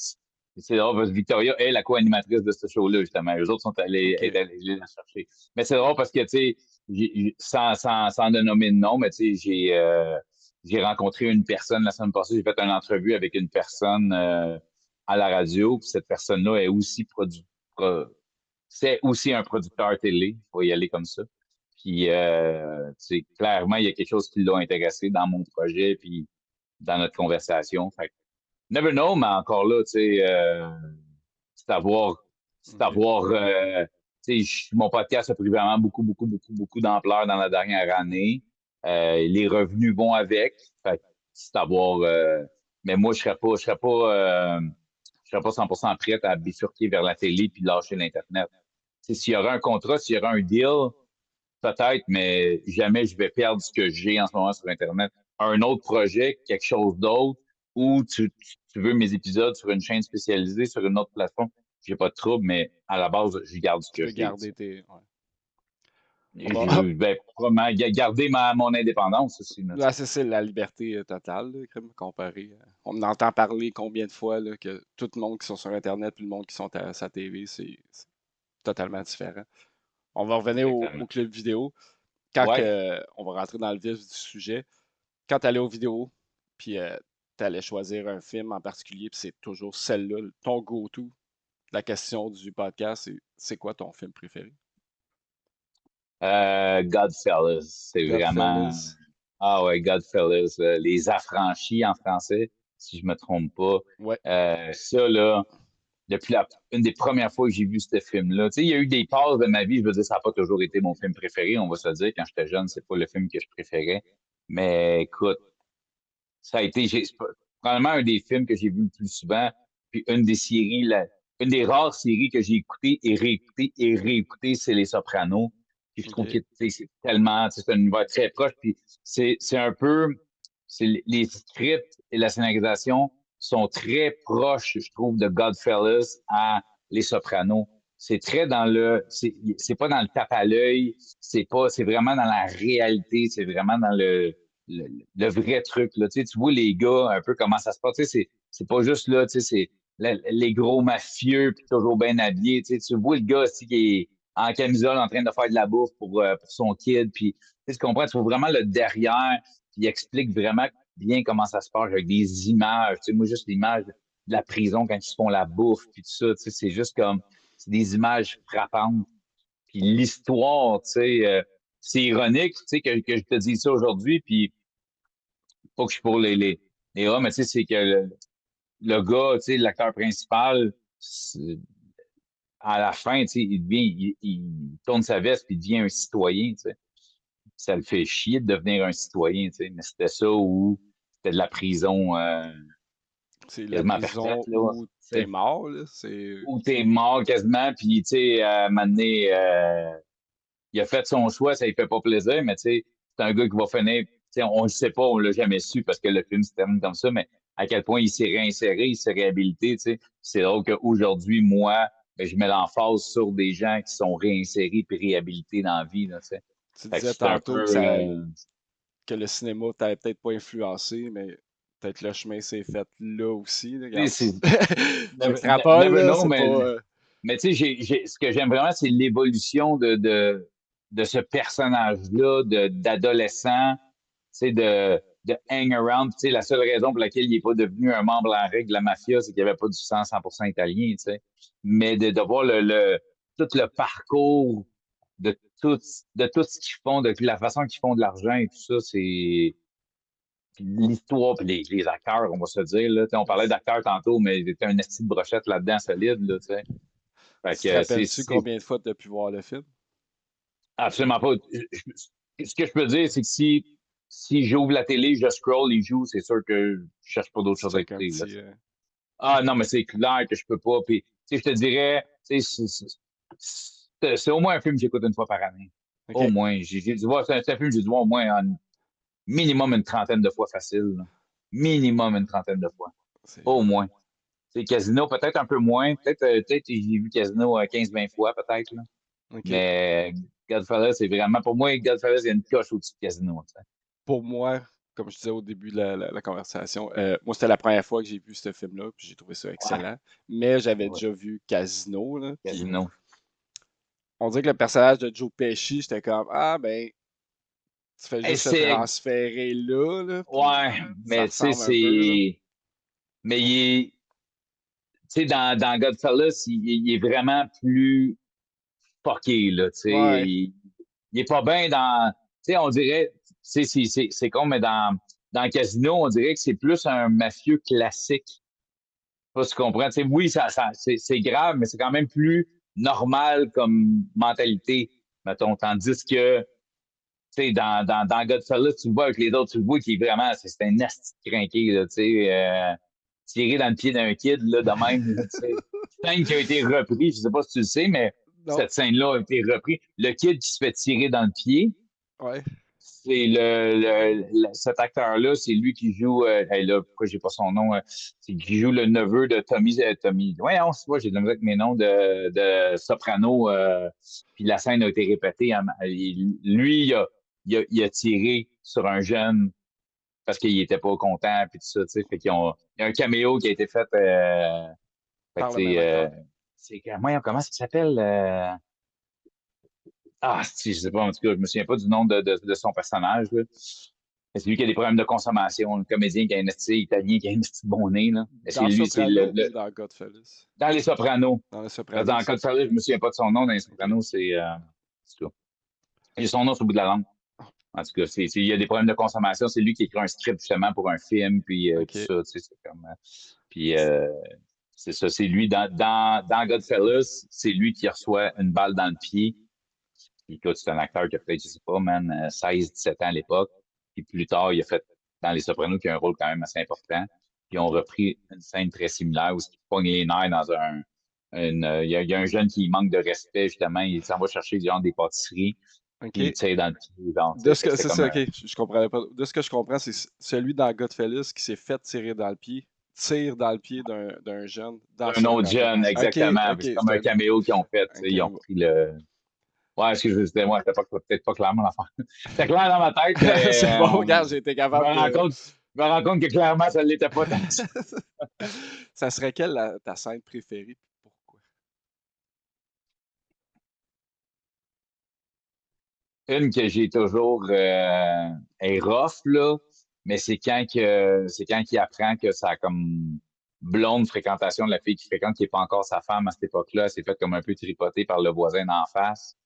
C'est drôle parce que Victoria est la co-animatrice de ce show-là, justement. Eux autres sont allés, OK. allés la chercher. Mais c'est drôle parce que, tu sais, sans de nommer de nom, mais tu sais, j'ai rencontré une personne la semaine passée. J'ai fait une entrevue avec une personne à la radio. Puis cette personne-là est aussi c'est aussi un producteur télé. Il faut y aller comme ça. Puis, tu sais, clairement, il y a quelque chose qui l'a intéressé dans mon projet, puis dans notre conversation. Fait que, never know, mais encore là, tu sais, c'est à voir, c'est à OK. voir, tu sais, mon podcast a pris vraiment beaucoup d'ampleur dans la dernière année. Les revenus vont avec. Fait que c'est à voir, mais moi, je serais pas 100% prête à bifurquer vers la télé puis lâcher l'Internet. Tu sais, s'il y aura un contrat, s'il y aura un deal, peut-être, mais jamais je vais perdre ce que j'ai en ce moment sur Internet. Un autre projet, quelque chose d'autre, ou tu veux mes épisodes sur une chaîne spécialisée, sur une autre plateforme, j'ai pas de trouble, mais à la base, je garde ce Tu que veux j'ai. garder tes. Ouais. On Et va. je veux ben, probablement garder mon indépendance aussi. Là, tu Ouais, sais. c'est la liberté totale, là, crime, comparé. On entend parler combien de fois là, que tout le monde qui sont sur Internet puis le monde qui sont à sa TV, c'est totalement différent. On va revenir au Exactement. club vidéo. Quand Ouais. on va rentrer dans le vif du sujet, quand tu allais aux vidéos, puis tu allais choisir un film en particulier, puis c'est toujours celle-là, ton go-to, la question du podcast, c'est quoi ton film préféré? Godfellas, c'est vraiment. Godfellas. Ah ouais, Godfellas, Les Affranchis en français, si je me trompe pas. Ouais. Ça, là, depuis une des premières fois que j'ai vu ce film-là. Tu sais, il y a eu des passes de ma vie, je veux dire, ça n'a pas toujours été mon film préféré, on va se le dire. Quand j'étais jeune, c'est pas le film que je préférais. Mais écoute, ça a été c'est probablement un des films que j'ai vu le plus souvent. Puis une des séries, une des rares séries que j'ai écoutées et réécoutées, c'est Les Sopranos. Puis je trouve que OK. tu sais, c'est tellement, tu sais, c'est un univers très proche. Puis c'est un peu, les scripts et la scénarisation sont très proches, je trouve, de Godfellas à Les Sopranos. C'est très dans c'est pas dans le tape à l'œil, c'est vraiment dans la réalité, c'est vraiment dans le, le vrai truc. Là. Tu vois les gars un peu comment ça se passe. C'est pas juste là, c'est les gros mafieux puis toujours bien habillés. Tu vois le gars aussi qui est en camisole en train de faire de la bouffe pour son kid. Puis tu comprends, tu vois vraiment le derrière. Puis il explique vraiment bien comment ça se passe avec des images. Moi, juste l'image de la prison quand ils se font la bouffe puis tout ça. C'est juste comme c'est des images frappantes. Puis l'histoire, c'est ironique, que je te dis ça aujourd'hui, puis pas que je suis pour les hommes, mais tu sais, c'est que le gars, l'acteur principal, à la fin, il tourne sa veste puis il devient un citoyen, tu sais. Ça le fait chier de devenir un citoyen, tu sais. Mais c'était ça ou c'était de la prison C'est la quasiment parfaite, prison là. où Tu t'es sais. mort, là. C'est. Où t'es mort quasiment, puis tu sais, à un moment donné, il a fait son choix, ça lui fait pas plaisir, mais tu sais, c'est un gars qui va finir, tu sais, on ne sait pas, on l'a jamais su parce que le film se termine comme ça, mais à quel point il s'est réinséré, il s'est réhabilité, tu sais. C'est drôle qu'aujourd'hui, moi, ben, je mets l'emphase sur des gens qui sont réinsérés puis réhabilités dans la vie, là, tu sais. Tu Fait que disais c'est un tantôt peu, que le cinéma t'avait peut-être pas influencé, mais peut-être le chemin s'est fait là aussi, là, tu regarde. sais, c'est J'extrapole, never là, know, c'est pas. mais tu sais, ce que j'aime vraiment, c'est l'évolution de ce personnage-là, d'adolescent, tu sais, de hang around. Tu sais, la seule raison pour laquelle il n'est pas devenu un membre en règle de la mafia, c'est qu'il n'y avait pas du sang 100% italien, tu sais. Mais de voir tout le parcours de tout, de tout ce qu'ils font, de la façon qu'ils font de l'argent et tout ça, c'est l'histoire puis les acteurs, on va se dire. Là, on parlait d'acteurs tantôt, mais il était un esti de brochette là-dedans solide. Là, t'sais. Fait Tu te que rappelles-tu combien de fois tu as pu voir le film? absolument pas. Ce que je peux dire, c'est que si j'ouvre la télé, je scroll, il joue, c'est sûr que je cherche pas d'autres Tu choses à check un écouter. Là, petit. ah non, mais c'est clair que je peux pas. Puis, je te dirais, c'est au moins un film que j'écoute une fois par année. Au OK. moins. J'ai dû voir, c'est un film que j'ai dû voir au moins minimum une trentaine de fois facile. Là. Minimum une trentaine de fois. C'est Au moins. C'est Casino, peut-être un peu moins. Peut-être j'ai vu Casino 15-20 fois, peut-être. Là. OK. Mais Godfather, c'est vraiment, pour moi, Godfather, il y a une coche au-dessus de Casino. Tu sais. Pour moi, comme je disais au début de la conversation, moi, c'était la première fois que j'ai vu ce film-là, puis j'ai trouvé ça Ouais, excellent. Mais j'avais ouais, déjà vu Casino, là, puis Casino. on dirait que le personnage de Joe Pesci, j'étais comme, ah, ben, tu fais Hey, juste le transférer là, puis ouais, ça mais tu sais, ressemble un peu, là. mais tu sais, dans Godfellas, il est vraiment plus fucké, là, tu sais. Ouais, Il est pas bien dans, tu sais, on dirait, c'est con, mais dans Casino, on dirait que c'est plus un mafieux classique. Je sais pas si tu comprends. Tu sais, oui, c'est grave, mais c'est quand même plus normal comme mentalité, mettons. Tandis que, tu sais, dans Godfellas, tu le vois avec les autres, tu le vois qui est vraiment, c'est un asti crinqué, là, tu sais, tiré dans le pied d'un kid, là, de même, là, tu sais. Scène qui a été reprise, je sais pas si tu le sais, mais non, cette scène-là a été reprise. Le kid qui se fait tirer dans le pied, ouais. c'est cet acteur-là, c'est lui qui joue, hey, là, pourquoi j'ai pas son nom, c'est qui joue le neveu de Tommy. Ouais, on se voit, j'ai de la misère avec mes noms de Soprano, puis la scène a été répétée. Lui, il a tiré sur un jeune parce qu'il était pas content, puis tout ça, tu sais, fait il y a un caméo qui a été fait, fait que, Par tu le même sais, acteur. comment ça s'appelle, si, je sais pas, en tout cas, je me souviens pas du nom de son personnage, là. Mais c'est lui qui a des problèmes de consommation, un comédien qui a un esti italien, qui a un esti bon nez, là. Mais c'est Dans lui, c'est Soprano ou dans Godfellas? dans Les Sopranos. Dans Les Dans le Sopranos. cas de Charlie, je me souviens pas de son nom, dans Les OK. Sopranos, c'est ça. J'ai son nom sur le bout de la langue. En tout cas, il y a des problèmes de consommation. C'est lui qui écrit un script, justement, pour un film, puis tout OK. ça, tu sais, c'est comme, puis, c'est ça, c'est lui, dans Godfellas, c'est lui qui reçoit une balle dans le pied. Puis, écoute, c'est un acteur qui a peut-être, je sais pas, man, 16, 17 ans à l'époque. Puis plus tard, il a fait dans Les Sopranos, qui a un rôle quand même assez important. Puis ils ont OK. repris une scène très similaire où il pogne les nerfs dans il y a un jeune qui manque de respect, justement. Il s'en va chercher des pâtisseries, puis il OK. tire dans le pied. Donc, tu De sais, ce fait que que c'est c'est comme ça, un. OK, je comprenais pas. De ce que je comprends, c'est celui dans Godfellas qui s'est fait tirer dans le pied, tire dans le pied d'un jeune dans Un autre Soprano. jeune, OK, exactement. OK, Puis c'est comme un c'était caméo qu'ils ont fait. Tu sais, OK, ils ont bon. pris le. Ouais, excusez, c'était peut-être pas clairement l'affaire. C'était clair dans ma tête, mais C'est bon, regarde, j'ai été je me capable rends de. compte, je me rends compte que clairement, ça ne l'était pas tant. Ça serait quelle ta scène préférée, puis pourquoi? Une que j'ai toujours est rough, là, mais c'est quand qu'il apprend que ça a comme blonde fréquentation de la fille qui fréquente, qui n'est pas encore sa femme à cette époque-là, elle s'est fait comme un peu tripoter par le voisin d'en face.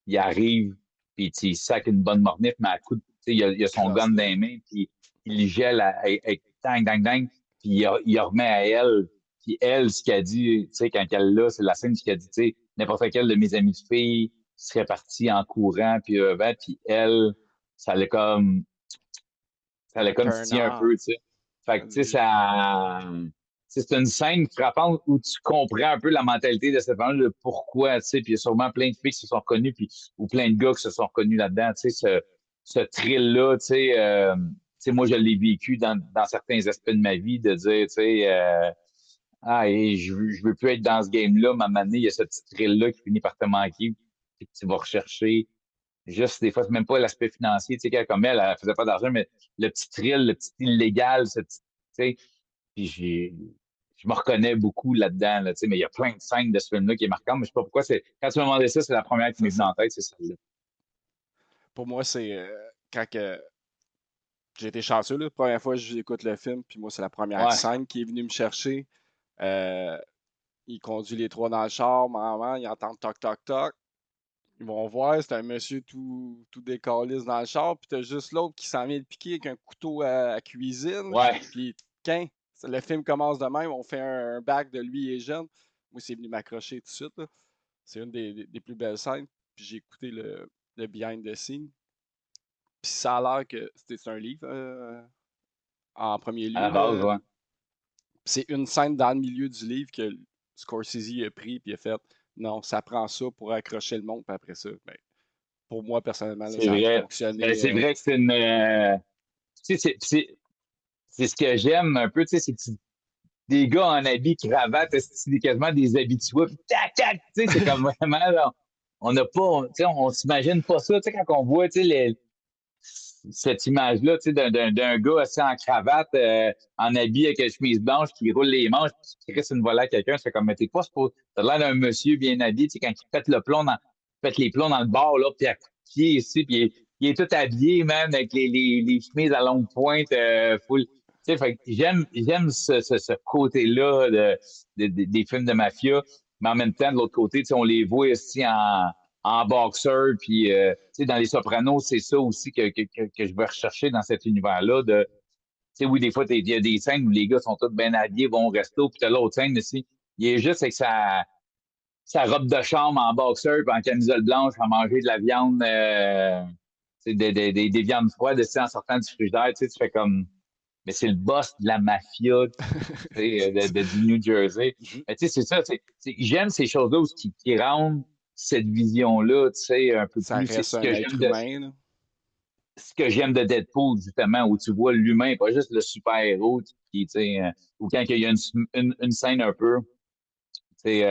Il arrive, puis il sac une bonne mornif, mais à coup de, tu sais, il a son Crosse gun dans de. les mains, puis il le gèle avec dang, dang, dang, puis il remet à elle. Puis elle, ce qu'elle dit, tu sais, quand elle l'a, c'est la scène ce qu'elle dit, tu sais, n'importe quelle de mes amies de filles serait partie en courant, puis elle, ça l'a comme, ça l'a comme Turn titillé un on. peu, tu sais. Fait que, tu sais, c'est une scène frappante où tu comprends un peu la mentalité de cette femme, le pourquoi, tu sais, puis il y a sûrement plein de filles qui se sont reconnues, puis, ou plein de gars qui se sont reconnus là-dedans, tu sais, ce thrill-là, tu sais, moi, je l'ai vécu dans certains aspects de ma vie, de dire, tu sais, et je veux plus être dans ce game-là, mais à un moment donné, il y a ce petit thrill-là qui finit par te manquer, puis que tu vas rechercher. Juste, des fois, c'est même pas l'aspect financier, tu sais, comme elle faisait pas d'argent, mais le petit thrill, le petit illégal, tu sais, puis je me reconnais beaucoup là-dedans, là, tu sais, mais il y a plein de scènes de ce film-là qui est marquant, mais je sais pas pourquoi, quand tu m'as demandé ça, c'est la première qui m'est C'est venue ça. en tête, c'est celle-là. Pour moi, c'est quand que j'ai été chanceux, là, première fois que j'écoute le film, puis moi, c'est la première Ouais, scène qui est venue me chercher. Euh, il conduit les trois dans le char, maman, ils entendent toc toc toc. Ils vont voir, c'est un monsieur tout décalisse dans le char, puis t'as juste l'autre qui s'en vient de piquer avec un couteau à cuisine. ouais, Puis quand le film commence de même, on fait un back de lui et jeune. Moi, c'est venu m'accrocher tout de suite, là. C'est une des plus belles scènes. Puis j'ai écouté le behind the scene. Puis ça a l'air que c'est un livre en premier à lieu, la base, là. ouais. C'est une scène dans le milieu du livre que Scorsese a pris puis a fait non, ça prend ça pour accrocher le monde, puis après ça, ben, pour moi, personnellement, là, C'est ça a vrai. Ben, fonctionné. c'est vrai que c'est une. Tu sais, c'est ce que j'aime un peu, tu sais, c'est que des gars en habit, cravate, c'est quasiment des habitués, puis tac, tac, tu sais, c'est comme vraiment, là, on n'a pas, tu sais, on s'imagine pas ça, tu sais, quand on voit, tu sais, cette image-là, tu sais, d'un gars assis en cravate, en habit avec une chemise blanche, qui roule les manches, puis qui crisse une volée à quelqu'un, c'est comme, mais t'es pas supposé, t'as l'air d'un monsieur bien habillé, tu sais, quand il pète les plombs dans le bar, là, puis à coups de pied ici, puis il est tout habillé, man, avec les chemises à longue pointe, full. Tu sais, fait que j'aime ce côté-là des films de mafia, mais en même temps, de l'autre côté, tu sais, on les voit aussi en boxeur, puis tu sais, dans Les Sopranos, c'est ça aussi que je veux rechercher dans cet univers-là. Tu sais, oui, des fois, il y a des scènes où les gars sont tous bien habillés, vont au resto, puis t'as l'autre scène aussi. Il est juste avec sa robe de chambre en boxeur, puis en camisole blanche, à manger de la viande, tu sais, des viandes froides, tu sais, en sortant du frigidaire, tu sais, tu fais comme, mais c'est le boss de la mafia, tu sais, du New Jersey. Je- Mais tu sais, c'est ça, j'aime ces choses-là qui rendent cette vision-là, tu sais, un peu Ça plus, c'est reste un être humain, là. ce que j'aime de Deadpool, justement, où tu vois l'humain, pas juste le super-héros, qui, tu sais, ou quand il y a une scène un peu, tu sais,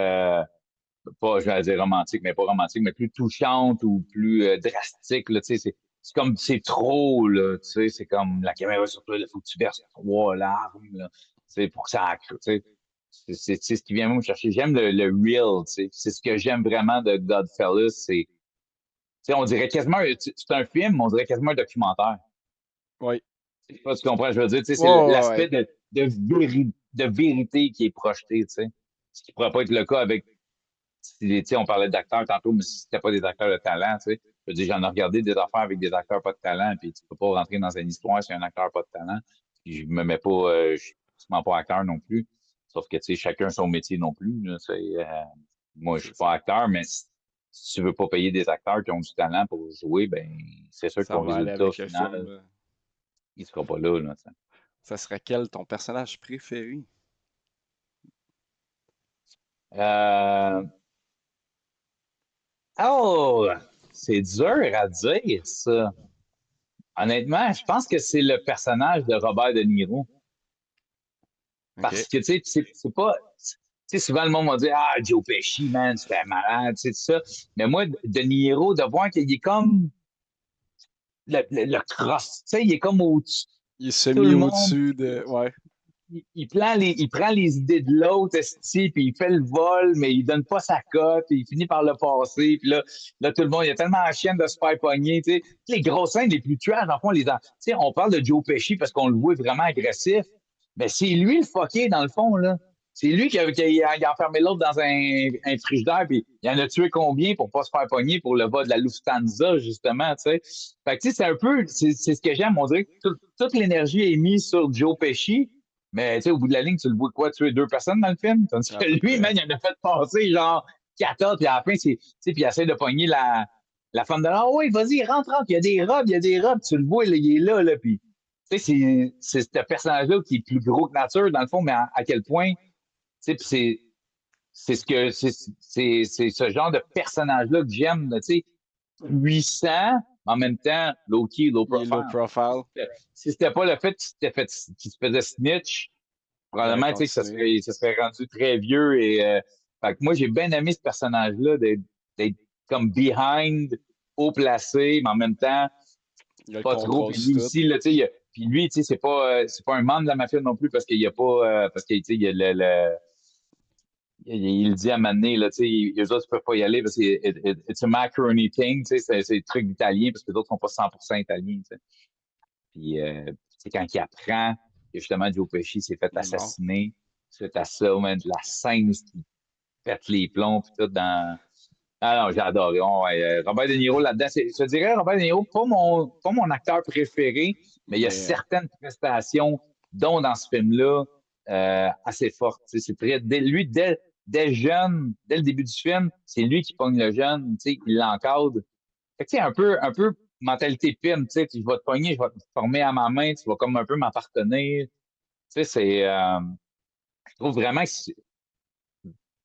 pas, je vais dire romantique, mais pas romantique, mais plus touchante ou plus drastique, là, tu sais, c'est comme, c'est trop, là, tu sais, c'est comme, la caméra sur toi, il faut que tu verses 3 larmes, là, tu sais, pour que ça accroche, tu sais. C'est ce qui vient me chercher. J'aime le real, tu sais. C'est ce que j'aime vraiment de Godfellas, c'est, tu sais, on dirait quasiment, c'est un film, mais on dirait quasiment un documentaire. Oui. Je sais pas si tu comprends, je veux dire, tu sais, Ouais, c'est ouais, l'aspect ouais. de vérité qui est projeté, tu sais. Ce qui pourrait pas être le cas avec, tu sais, on parlait d'acteurs tantôt, mais si c'était pas des acteurs de talent, tu sais. Je veux dire, j'en ai regardé des affaires avec des acteurs pas de talent, puis tu peux pas rentrer dans une histoire si un acteur pas de talent. Puis je me mets pas, je suis absolument pas acteur non plus. Sauf que, tu sais, chacun son métier non plus, là, moi, je suis C'est ça. pas acteur, mais si tu veux pas payer des acteurs qui ont du talent pour jouer, ben, c'est sûr que Ça ton va aller résultat avec le film, final, là. il sera pas là, tu sais. Ça serait quel ton personnage préféré? Euh, oh, c'est dur à dire, ça. Honnêtement, je pense que c'est le personnage de Robert De Niro. OK. Parce que, tu sais, c'est pas. Tu sais, souvent, le monde va dire, ah, Joe Pesci, man, c'était malade, tu sais, tout ça. Mais moi, De Niro, de voir qu'il est comme le cross, tu sais, il est comme au-dessus Il est de tout le semi monde. au-dessus de. Ouais. Il prend les idées de l'autre, esti, puis il fait le vol, mais il donne pas sa cote, puis il finit par le passer, puis là, tout le monde, il y a tellement la chienne de se faire pogner, tu sais. Les grosses scènes les plus tueurs, en fond, tu sais, on parle de Joe Pesci parce qu'on le voit vraiment agressif, mais c'est lui le fucké, dans le fond, là. C'est lui qui a enfermé l'autre dans un frigidaire, puis il en a tué combien pour pas se faire pogner pour le vol de la Lufthansa, justement, tu sais. Fait que, tu sais, c'est un peu, c'est ce que j'aime, on dirait que toute l'énergie est mise sur Joe Pesci, mais tu sais, au bout de la ligne, tu le vois quoi, tuer 2 personnes dans le film? Tandis À que peu lui, près. man, il en a fait passer genre 14, puis à la fin, tu sais, puis il essaie de pogner la femme de là. Oh oui, vas-y, rentre, il y a des robes, tu le vois, là, il est là, puis tu sais, c'est ce personnage-là qui est plus gros que nature, dans le fond, mais à quel point, tu sais, puis c'est ce que, c'est ce genre de personnage-là que j'aime, tu sais, puissant, mais en même temps, low-key, low Il est low profile. profile. Si c'était pas le fait qu'il se faisait snitch, Il aurait probablement, tu sais, que continué. ça serait rendu très vieux et fait que moi, j'ai bien aimé ce personnage-là d'être comme behind, haut placé, mais en même temps, Il a le pas trop. contrôle Puis sur lui tout. aussi, là, tu sais, puis lui, tu sais, c'est pas un membre de la mafia non plus parce qu'il y a pas, parce que, tu sais, il y a il dit à un moment donné, là, tu sais, les autres ne peuvent pas y aller parce que it's a macaroni thing, tu sais, c'est le truc d'italien parce que les autres sont pas 100% italiens, tu sais. Puis, tu sais, quand il apprend que justement Joe Pesci s'est fait Il est mort. assassiner, suite à ça, man, la scène où il pète les plombs, puis tout dans. Ah non, j'ai adoré. Ouais, Robert De Niro là-dedans, je dirais Robert De Niro, pas mon acteur préféré, mais il y a Mais certaines prestations, dont dans ce film-là, assez fortes. Tu sais, c'est très, dès jeune, dès le début du film, c'est lui qui pogne le jeune, tu sais, il l'encadre. Fait que, tu sais, un peu mentalité pine, tu sais, je vais te pogner, je vais te former à ma main, tu vas comme un peu m'appartenir. Tu sais, je trouve vraiment que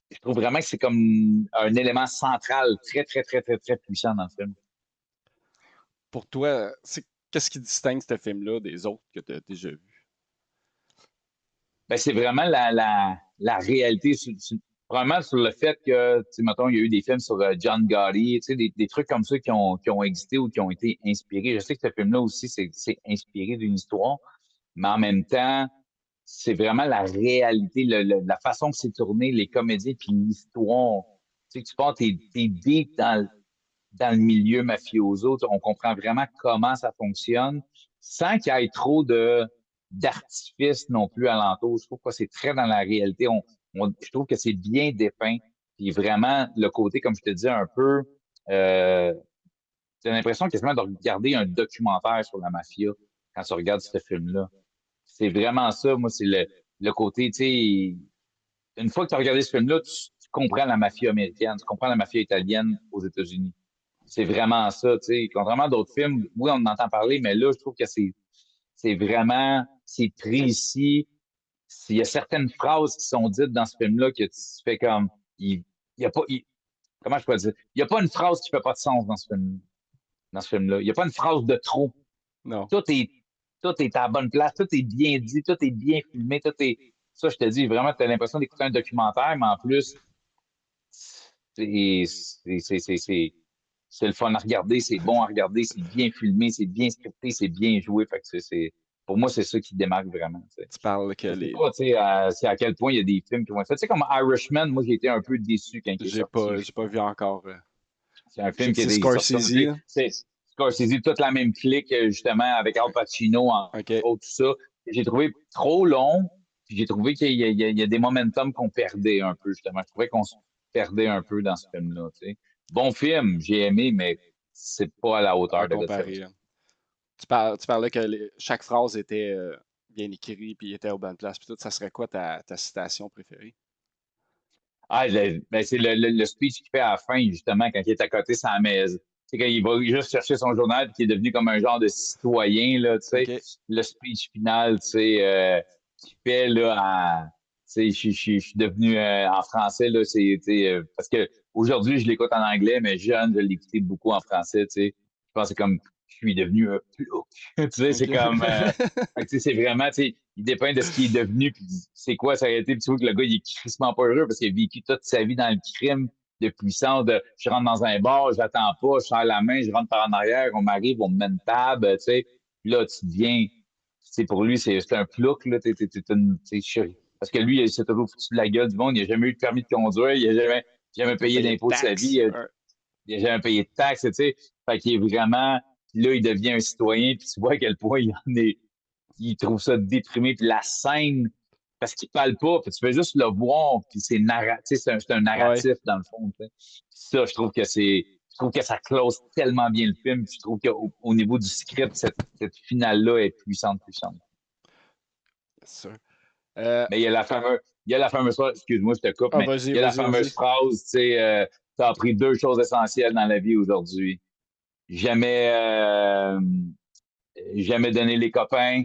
je trouve vraiment que c'est comme un élément central très, très, très, très, très puissant dans le film. pour toi, qu'est-ce qui distingue ce film-là des autres que tu as déjà vus? Ben, c'est vraiment la réalité. probablement sur le fait que, tu sais, mettons, il y a eu des films sur John Gotti, tu sais, des trucs comme ça qui ont existé ou qui ont été inspirés. Je sais que ce film-là aussi, c'est inspiré d'une histoire, mais en même temps, c'est vraiment la réalité, la façon que c'est tourné, les comédiens, puis l'histoire. Tu sais, tu penses, t'es deep dans le milieu mafioso, on comprend vraiment comment ça fonctionne, sans qu'il y ait trop d'artifice non plus alentour. Je trouve que c'est très dans la réalité. Je trouve que c'est bien dépeint. Puis vraiment, le côté, comme je te dis, un peu, euh, j'ai l'impression quasiment de regarder un documentaire sur la mafia quand tu regardes ce film-là. C'est vraiment ça. Moi, c'est le côté, tu sais, une fois que tu as regardé ce film-là, tu comprends la mafia américaine, tu comprends la mafia italienne aux États-Unis. C'est vraiment ça, tu sais. Contrairement à d'autres films, oui, on en entend parler, mais là, je trouve que c'est vraiment, c'est précis. Il y a certaines phrases qui sont dites dans ce film-là que tu fais comme, il y a pas, comment je peux dire? Il y a pas une phrase qui fait pas de sens dans ce film-là. Il y a pas une phrase de trop. Non. Tout est, tout est à la bonne place, tout est bien dit, tout est bien filmé, ça, je te dis, vraiment, tu as l'impression d'écouter un documentaire, mais en plus, c'est c'est le fun à regarder, c'est bon à regarder, c'est bien filmé, c'est bien scripté, c'est bien joué. Fait que pour moi, c'est ça qui démarque vraiment. T'sais. Tu parles que Je sais les. pas, tu sais, c'est à quel point il y a des films qui vont être faits. Tu sais, comme Irishman, moi, j'ai été un peu déçu quand il est sorti. J'ai pas vu encore. C'est un film qui C'est est sorti. Scorsese, là? C'est Scorsese, toute la même clique, justement, avec Al Pacino, Ok. entre autres, tout ça. J'ai trouvé trop long, puis j'ai trouvé qu'il y a des momentum qu'on perdait un peu, justement. Je trouvais qu'on se perdait un peu dans ce film-là, tu sais. Bon film, j'ai aimé, mais c'est pas à la À hauteur de comparer. Goodfellas. Là. Tu parlais que chaque phrase était bien écrite puis était aux bonnes places. Puis tout, ça serait quoi ta citation préférée? Ah, ben, c'est le speech qu'il fait à la fin, justement, quand il est à côté de sa maison. C'est quand il va juste chercher son journal, puis qu'il est devenu comme un genre de citoyen, là, tu sais. Ok. Le speech final, tu sais, qu'il fait, là, tu sais, je suis devenu, en français, là, c'est, tu sais, parce que aujourd'hui, je l'écoute en anglais, mais jeune, je l'écoutais beaucoup en français, tu sais. Je pense que c'est comme, je suis devenu un plouc. Tu sais, c'est Ok. comme, fait que, tu sais, c'est vraiment, tu sais, il dépeint de ce qu'il est devenu, puis c'est quoi ça a été, puis tu vois que le gars, il est crissement pas heureux parce qu'il a vécu toute sa vie dans le crime de puissance, de je rentre dans un bar, j'attends pas, je serre la main, je rentre par en arrière, on m'arrive, on me met une table, tu sais. Puis là, tu deviens, tu sais, pour lui, c'est un plouc, là, t'es chéri. Parce que lui, il s'est toujours foutu de la gueule du monde, il a jamais eu de permis de conduire, il a jamais payé Payer de d'impôts de sa vie, taxes. Ouais. il a jamais payé de taxes, tu sais. Fait qu'il est vraiment, là, il devient un citoyen, puis tu vois à quel point il trouve ça déprimé, puis la scène, parce qu'il parle pas, puis tu peux juste le voir, puis c'est un Ouais. narratif dans le fond. T'sais. Ça, je trouve que ça close tellement bien le film, puis je trouve qu'au niveau du script, cette finale-là est puissante, puissante. C'est sûr. Euh, Mais il y a la fameuse phrase, excuse-moi, je te coupe, mais vas-y, il y a la vas-y, vas-y. fameuse phrase, tu sais, t'as appris deux choses essentielles dans la vie aujourd'hui. Jamais, jamais donner les copains,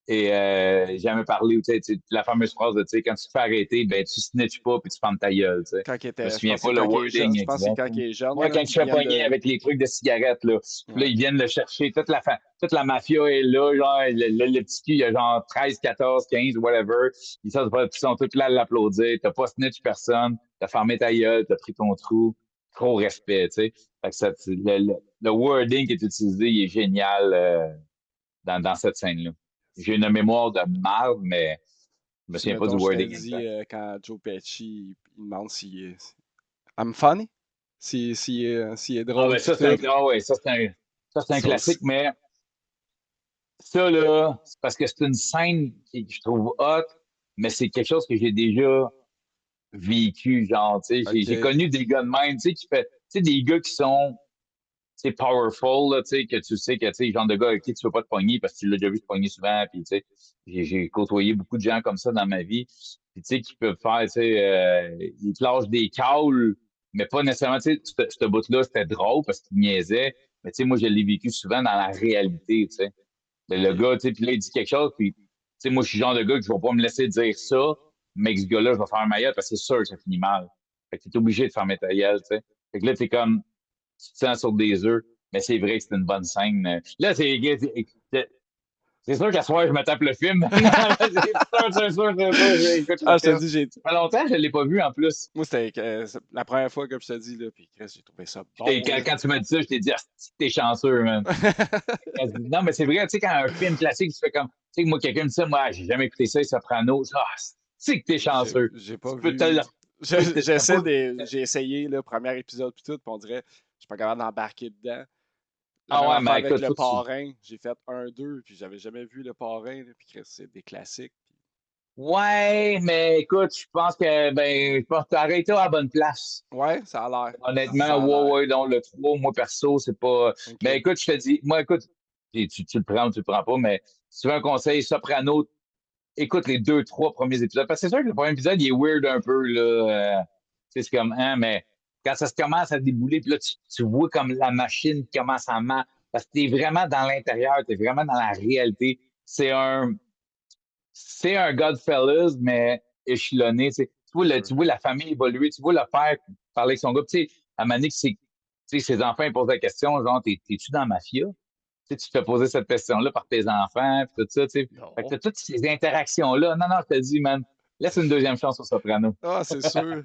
et jamais parlé, tu sais, la fameuse phrase de, tu sais, quand tu te fais arrêter, ben, tu snitches pas puis tu fermes ta gueule, tu sais. Quand il Je me était. Je souviens pense que pas c'est le quand il est jeune. wording Je pense que c'est exact. quand il est jeune, Moi, là, quand je qu'ils fais viennent pogner de. avec les trucs de cigarettes, là, puis là, Ouais. ils viennent le chercher, toute la mafia est là, genre, le petit cul, il a genre 13, 14, 15, whatever. Ils sont tous là à l'applaudir. T'as pas snitch personne, t'as fermé ta gueule, t'as pris ton trou. Trop respect, tu sais. Fait que le wording qui est utilisé, il est génial dans cette scène-là. J'ai une mémoire de marde, mais je me Si, souviens pas du mettons, je te wording dis exact. quand Joe Pesci il demande s'il est. I'm funny? S'il est Ah drôle, ben puis ça, tout. ça, c'est un Ça aussi. classique, mais ça, là, c'est parce que c'est une scène que je trouve hot, mais c'est quelque chose que j'ai déjà vécu, genre, tu sais, j'ai Ok. connu des gars de même, tu sais, tu sais, des gars qui sont, tu sais, powerful, là, tu sais, que tu sais que, tu sais, genre de gars avec qui tu veux pas te pogner parce que tu l'as déjà vu te pogner souvent, puis, tu sais, j'ai côtoyé beaucoup de gens comme ça dans ma vie, puis, tu sais, qui peuvent faire, tu sais, ils te lâchent des caules, mais pas nécessairement, tu sais, ce bout-là, c'était drôle parce qu'il niaisait, mais, tu sais, moi, je l'ai vécu souvent dans la réalité, tu sais. Mais le Ok. gars, tu sais, puis là, il dit quelque chose, puis, tu sais, moi, je suis le genre de gars que je vais pas me laisser dire ça, mais que ce gars-là, je vais faire un maillot parce que c'est sûr que ça finit mal. Fait que t'es obligé de fermer ta gueule, tu sais. Fait que là, t'es comme, tu te sens sur des œufs, mais c'est vrai que c'est une bonne scène. Là, C'est sûr qu'à soir, je me tape le film. C'est sûr, j'écoute le Ah, je te film. dis, Ça fait longtemps que je ne l'ai pas vu en plus. moi, c'était la première fois, comme je te dis, là, puis Chris, j'ai trouvé ça Et bon, quand, là. quand tu m'as dit ça, je t'ai dit, ah, t'es chanceux, man. Non, mais c'est vrai, tu sais, quand un film classique, tu fais comme, tu sais, moi, quelqu'un me dit ça, moi, j'ai jamais écouté ça, Sopranos. Ah, c'est que t'es chanceux. J'ai Tu pas peux te vu. le. T'as pas. J'ai essayé le premier épisode puis tout, puis on dirait, je suis pas capable d'embarquer dedans. La Ah même ouais, affaire mais avec écoute, le faut que tu. parrain. J'ai fait un, deux, puis j'avais jamais vu le parrain, là, puis Chris, c'est des classiques. Ouais, mais écoute, je pense que t'as arrêté à la bonne place. Ouais, ça a l'air. Honnêtement, Ça a l'air. ouais, donc le 3, moi, perso, c'est pas. Mais OK. écoute, je te dis, moi, écoute, tu le prends ou tu le prends pas, mais si tu veux un conseil, Soprano, écoute les 2, 3 premiers épisodes. Parce que c'est sûr que le premier épisode, il est weird un peu, là. Tu sais, c'est comme, hein, mais quand ça se commence à débouler, puis là, tu vois comme la machine commence à marcher. Parce que t'es vraiment dans l'intérieur, t'es vraiment dans la réalité. C'est un Godfellas, mais échelonné. Tu sais. C'est sûr. Tu vois la famille évoluer, tu vois le père parler avec son gars. Tu sais, à Manique, ses enfants ils posent la question, genre, t'es-tu dans la mafia? Tu sais, tu te fais poser cette question-là par tes enfants, puis tout ça, tu sais. Fait que Non. t'as toutes ces interactions-là. Non, non, je te dis, man, laisse une deuxième chance au Soprano. Ah, c'est sûr.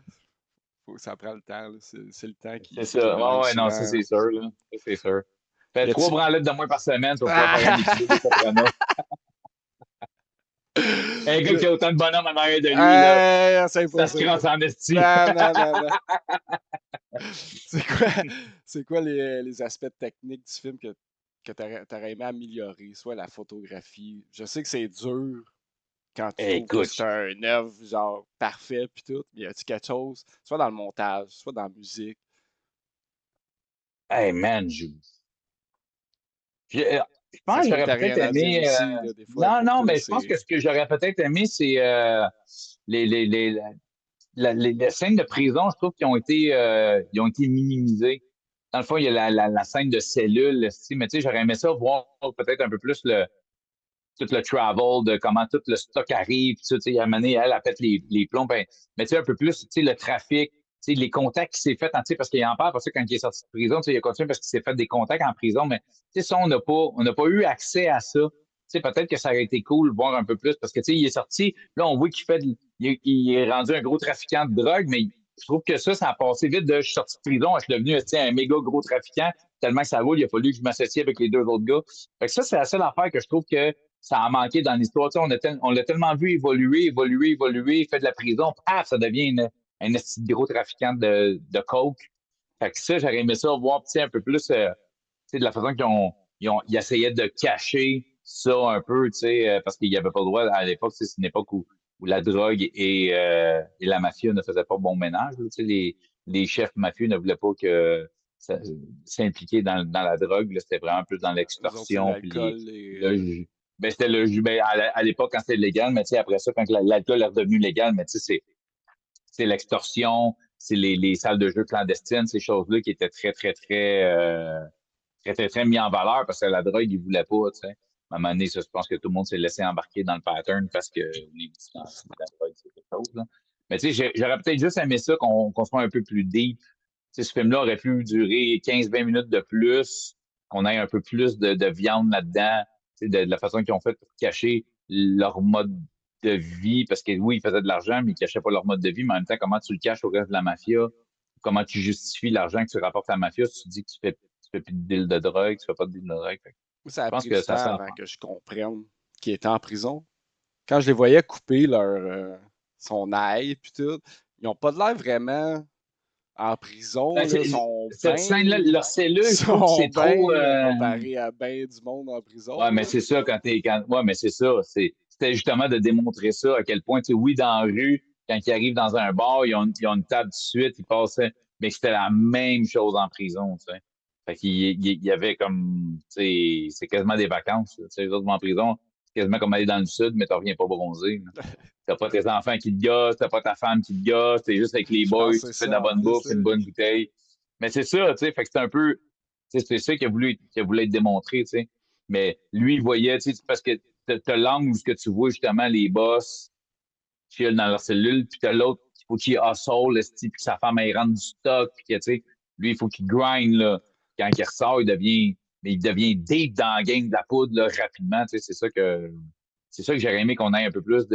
Ça prend le temps, là. C'est le temps C'est qui ça. manque Ouais, non, ça, souvent. c'est sûr, là. Ça, c'est sûr. Fais Y trois a-tu. branlettes de moins par semaine, tu vas pouvoir faire un épisode de Ah! Soprano. Un gars qui a autant de bonhomme en arrière de lui, là, Ah, c'est ça se impossible. crosse en esti. Non, non, non, non. C'est quoi, c'est quoi les aspects techniques du film que t'aurais aimé améliorer? Soit la photographie. Je sais que c'est dur quand tu trouves que c'est Écoute, un œuvre genre parfait puis tout, mais y a-tu quelque chose, soit dans le montage, soit dans la musique? hey man, je Ça pense se que peut que j'aurais t'as peut-être rien à dire aimé. aussi, là, des fois, Non, pour non, toi, mais je pense c'est. que ce que j'aurais peut-être aimé, c'est les scènes de prison, je trouve qu'ils ont été minimisées. Dans le fond, il y a la scène de cellule, mais tu sais, j'aurais aimé ça voir peut-être un peu plus tout le travel, de comment tout le stock arrive, puis ça, tu sais, à un moment donné, elle pète les plombs, ben, mais tu sais, un peu plus, tu sais, le trafic, tu sais, les contacts qu'il s'est fait, tu sais, parce qu'il en parle, parce que quand il est sorti de prison, tu sais, il a continué parce qu'il s'est fait des contacts en prison, mais tu sais, ça, on n'a pas eu accès à ça. Tu sais, peut-être que ça aurait été cool, voir un peu plus, parce que, tu sais, il est sorti, là, on voit il est rendu un gros trafiquant de drogue, mais je trouve que ça a passé vite je suis sorti de prison, je suis devenu, tu sais, un méga gros trafiquant, tellement que ça roule, il a fallu que je m'associe avec les deux autres gars. Fait que ça, c'est la seule affaire que je trouve que ça a manqué dans l'histoire. Tu sais, on l'a tellement vu évoluer, il fait de la prison, paf, ça devient un esti de gros trafiquant de coke. Fait que ça, j'aurais aimé ça voir un peu plus tu sais, de la façon ils essayaient de cacher ça un peu, tu sais, parce qu'il n'y avait pas le droit à l'époque, c'est une époque où la drogue et la mafia ne faisaient pas bon ménage. Là, tu sais, les chefs mafieux ne voulaient pas que ça- s'impliquer dans la drogue. Là, c'était vraiment plus dans Eux autres, c'est l'extorsion puis l'alcool et. c'était à l'époque quand c'était légal, mais tu sais, après ça, quand l'alcool est redevenu légal, mais tu sais, c'est l'extorsion, c'est les salles de jeu clandestines, ces choses-là qui étaient très, très, très, très, très, très mis en valeur parce que la drogue, ils voulaient pas, tu sais. À un moment donné, ça, je pense que tout le monde s'est laissé embarquer dans le pattern parce que les la drogue, c'est quelque chose, là. Mais tu sais, j'aurais peut-être juste aimé ça qu'on soit un peu plus deep. Tu sais, ce film-là aurait pu durer 15-20 minutes de plus, qu'on ait un peu plus de viande là-dedans, tu sais, de la façon qu'ils ont fait pour cacher leur mode de vie, parce que oui, ils faisaient de l'argent, mais ils cachaient pas leur mode de vie, mais en même temps, comment tu le caches au reste de la mafia? Comment tu justifies l'argent que tu rapportes à la mafia si tu dis que tu fais plus de deal de drogue, tu fais pas de deal de drogue. Fait que Moi, ça je a pense pris que du ça temps sert. avant que je comprenne qu'il était en prison. Quand je les voyais couper son ail puis tout, ils n'ont pas de l'air vraiment en prison, Ben, là. Ils sont cette scène-là, bien. leur cellule, je trouve que Sont c'est trop. bien comparés à bien du monde en prison, Ouais, mais là. c'est ça Ouais, mais c'est ça. C'était justement de démontrer ça, à quel point, tu sais, oui, dans la rue, quand ils arrivent dans un bar, ils ont une table de suite, ils passaient, mais c'était la même chose en prison, tu sais. Fait qu'il y avait comme, tu sais, c'est quasiment des vacances, là. Tu sais, les autres en prison, c'est quasiment comme aller dans le sud, mais tu reviens pas bronzé, là. T'as pas tes enfants qui te gossent, t'as pas ta femme qui te gosse, t'es juste avec les Je boys, pense que tu c'est fais de la ça en bonne plus, bouffe, là. une bonne bouteille. Mais c'est ça, tu sais, fait que c'est un peu, tu sais, c'est ça qu'il a voulu être démontré, tu sais. Mais lui, il voyait, tu sais, parce que t'as l'angle où tu vois justement les boss chill dans leur cellule, puis t'as l'autre, il faut qu'il hustle, esti, puis que sa femme, elle rentre du stock, puis que, tu sais, lui, il faut qu'il grind, là. Quand il ressort, il devient mais il devient deep dans la game de la poudre là, rapidement. Tu sais, c'est ça que j'aurais aimé qu'on ait un peu plus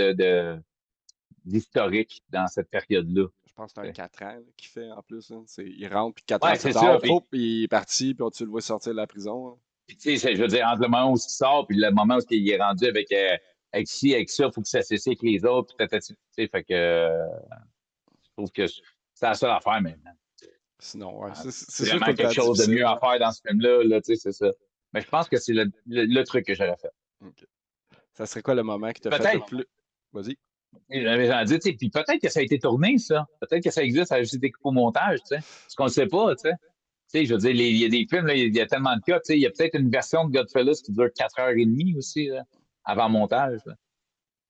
d'historique dans cette période-là. Je pense que c'est un Ouais, 4 ans là, qu'il fait en plus. Hein. Il rentre, puis 4 ans ouais, plus c'est ça. tard, Puis, il est parti, puis tu le vois sortir de la prison. Hein. puis, tu sais, je veux dire, entre le moment où il sort puis le moment où il est rendu avec ci, avec ça, il faut que ça cesse avec les autres, puis tu sais, fait que je trouve que c'est la seule affaire maintenant. Sinon, ouais, c'est sûr que Vraiment tout le quelque temps chose de difficile. mieux à faire dans ce film-là, là, tu sais, c'est ça. Mais je pense que c'est le truc que j'aurais fait. Ok. Ça serait quoi le moment qui t'a fait le Peut-être, plus. Vas-y. j'en dis, tu sais, puis peut-être que ça a été tourné, ça. Peut-être que ça existe, ça a juste été coupé au montage, tu sais. Parce qu'on ne sait pas, tu sais. Tu sais, je veux dire, il y a des films, là, il y a tellement de cas, tu sais, il y a peut-être une version de Godfellas qui dure 4h30 aussi, là, avant montage, là.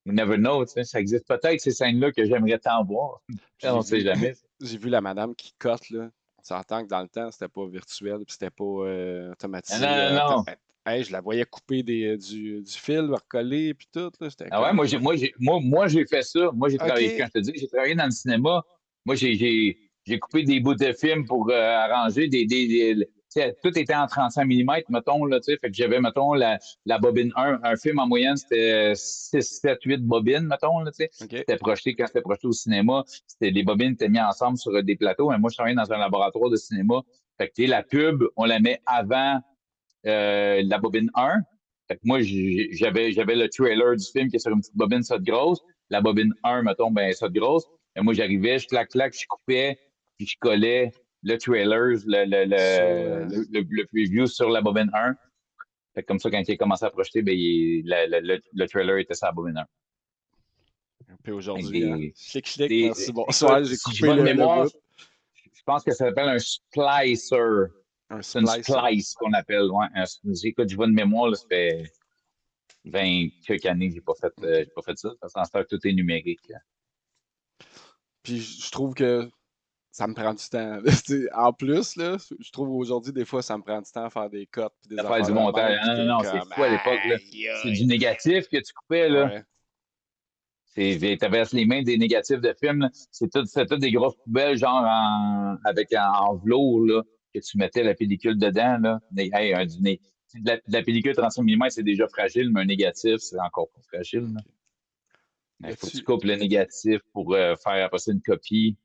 You never know, tu sais. Ça existe peut-être ces scènes-là que j'aimerais tant voir. Puis On j'ai ne sait vu, jamais. j'ai vu la madame qui cote, là. On s'entend que dans le temps, c'était pas virtuel, puis c'était pas Non, automatisé. non, non. Hey, je la voyais couper du fil, recoller, puis tout, là. J'étais Ah ouais, comme. moi, j'ai fait ça. Moi, j'ai travaillé, quand OK. je te dis, j'ai travaillé dans le cinéma. Moi, j'ai coupé des bouts de film pour arranger tu sais, tout était en 35 mm, mettons, là, tu sais. Fait que j'avais, mettons, la bobine un film en moyenne, c'était 6 7 8 bobines, mettons, là, tu sais. OK. Quand c'était projeté au cinéma, les bobines étaient mises ensemble sur des plateaux. Mais moi, je travaillais dans un laboratoire de cinéma. Fait que, tu sais, la pub, on la met avant la bobine un. Fait que moi, j'avais le trailer du film qui est sur une petite bobine, ça de grosse. La bobine un, mettons, ben, ça de grosse. Et moi, j'arrivais, clac, je coupais, puis je collais le trailer, Sur le preview sur la bobine un. Fait que comme ça, quand il a commencé à projeter, ben, le trailer était sur la bobine un. Puis Avec aujourd'hui, hein. Schlick, merci, écoute, bonsoir, j'ai si je coupé vais de le mémoire, bout. je pense que ça s'appelle un splicer. Un C'est une splicer. splice qu'on appelle. Ouais. Écoute, je vais de mémoire, là, ça fait 20 quelques années que OK. j'ai pas fait ça. Parce qu'en ce temps, tout est numérique. Puis je trouve que ça me prend du temps. En plus, là, je trouve aujourd'hui, des fois, ça me prend du temps à faire des cotes puis des À faire affaires du de montage. même. Puis Non, non, t'es non, c'est comme, fou à l'époque, là. aïe, C'est du aïe. négatif que tu coupais, là. Ouais. T'avais les mains des négatifs de films, là. C'est tout des grosses poubelles, genre avec en velours, là, que tu mettais la pellicule dedans, là. Hey, OK. de la pellicule 35 mm, c'est déjà fragile, mais un négatif, c'est encore plus fragile, là. OK. Y Il faut que tu a-tu. coupes le négatif pour faire après ça une copie.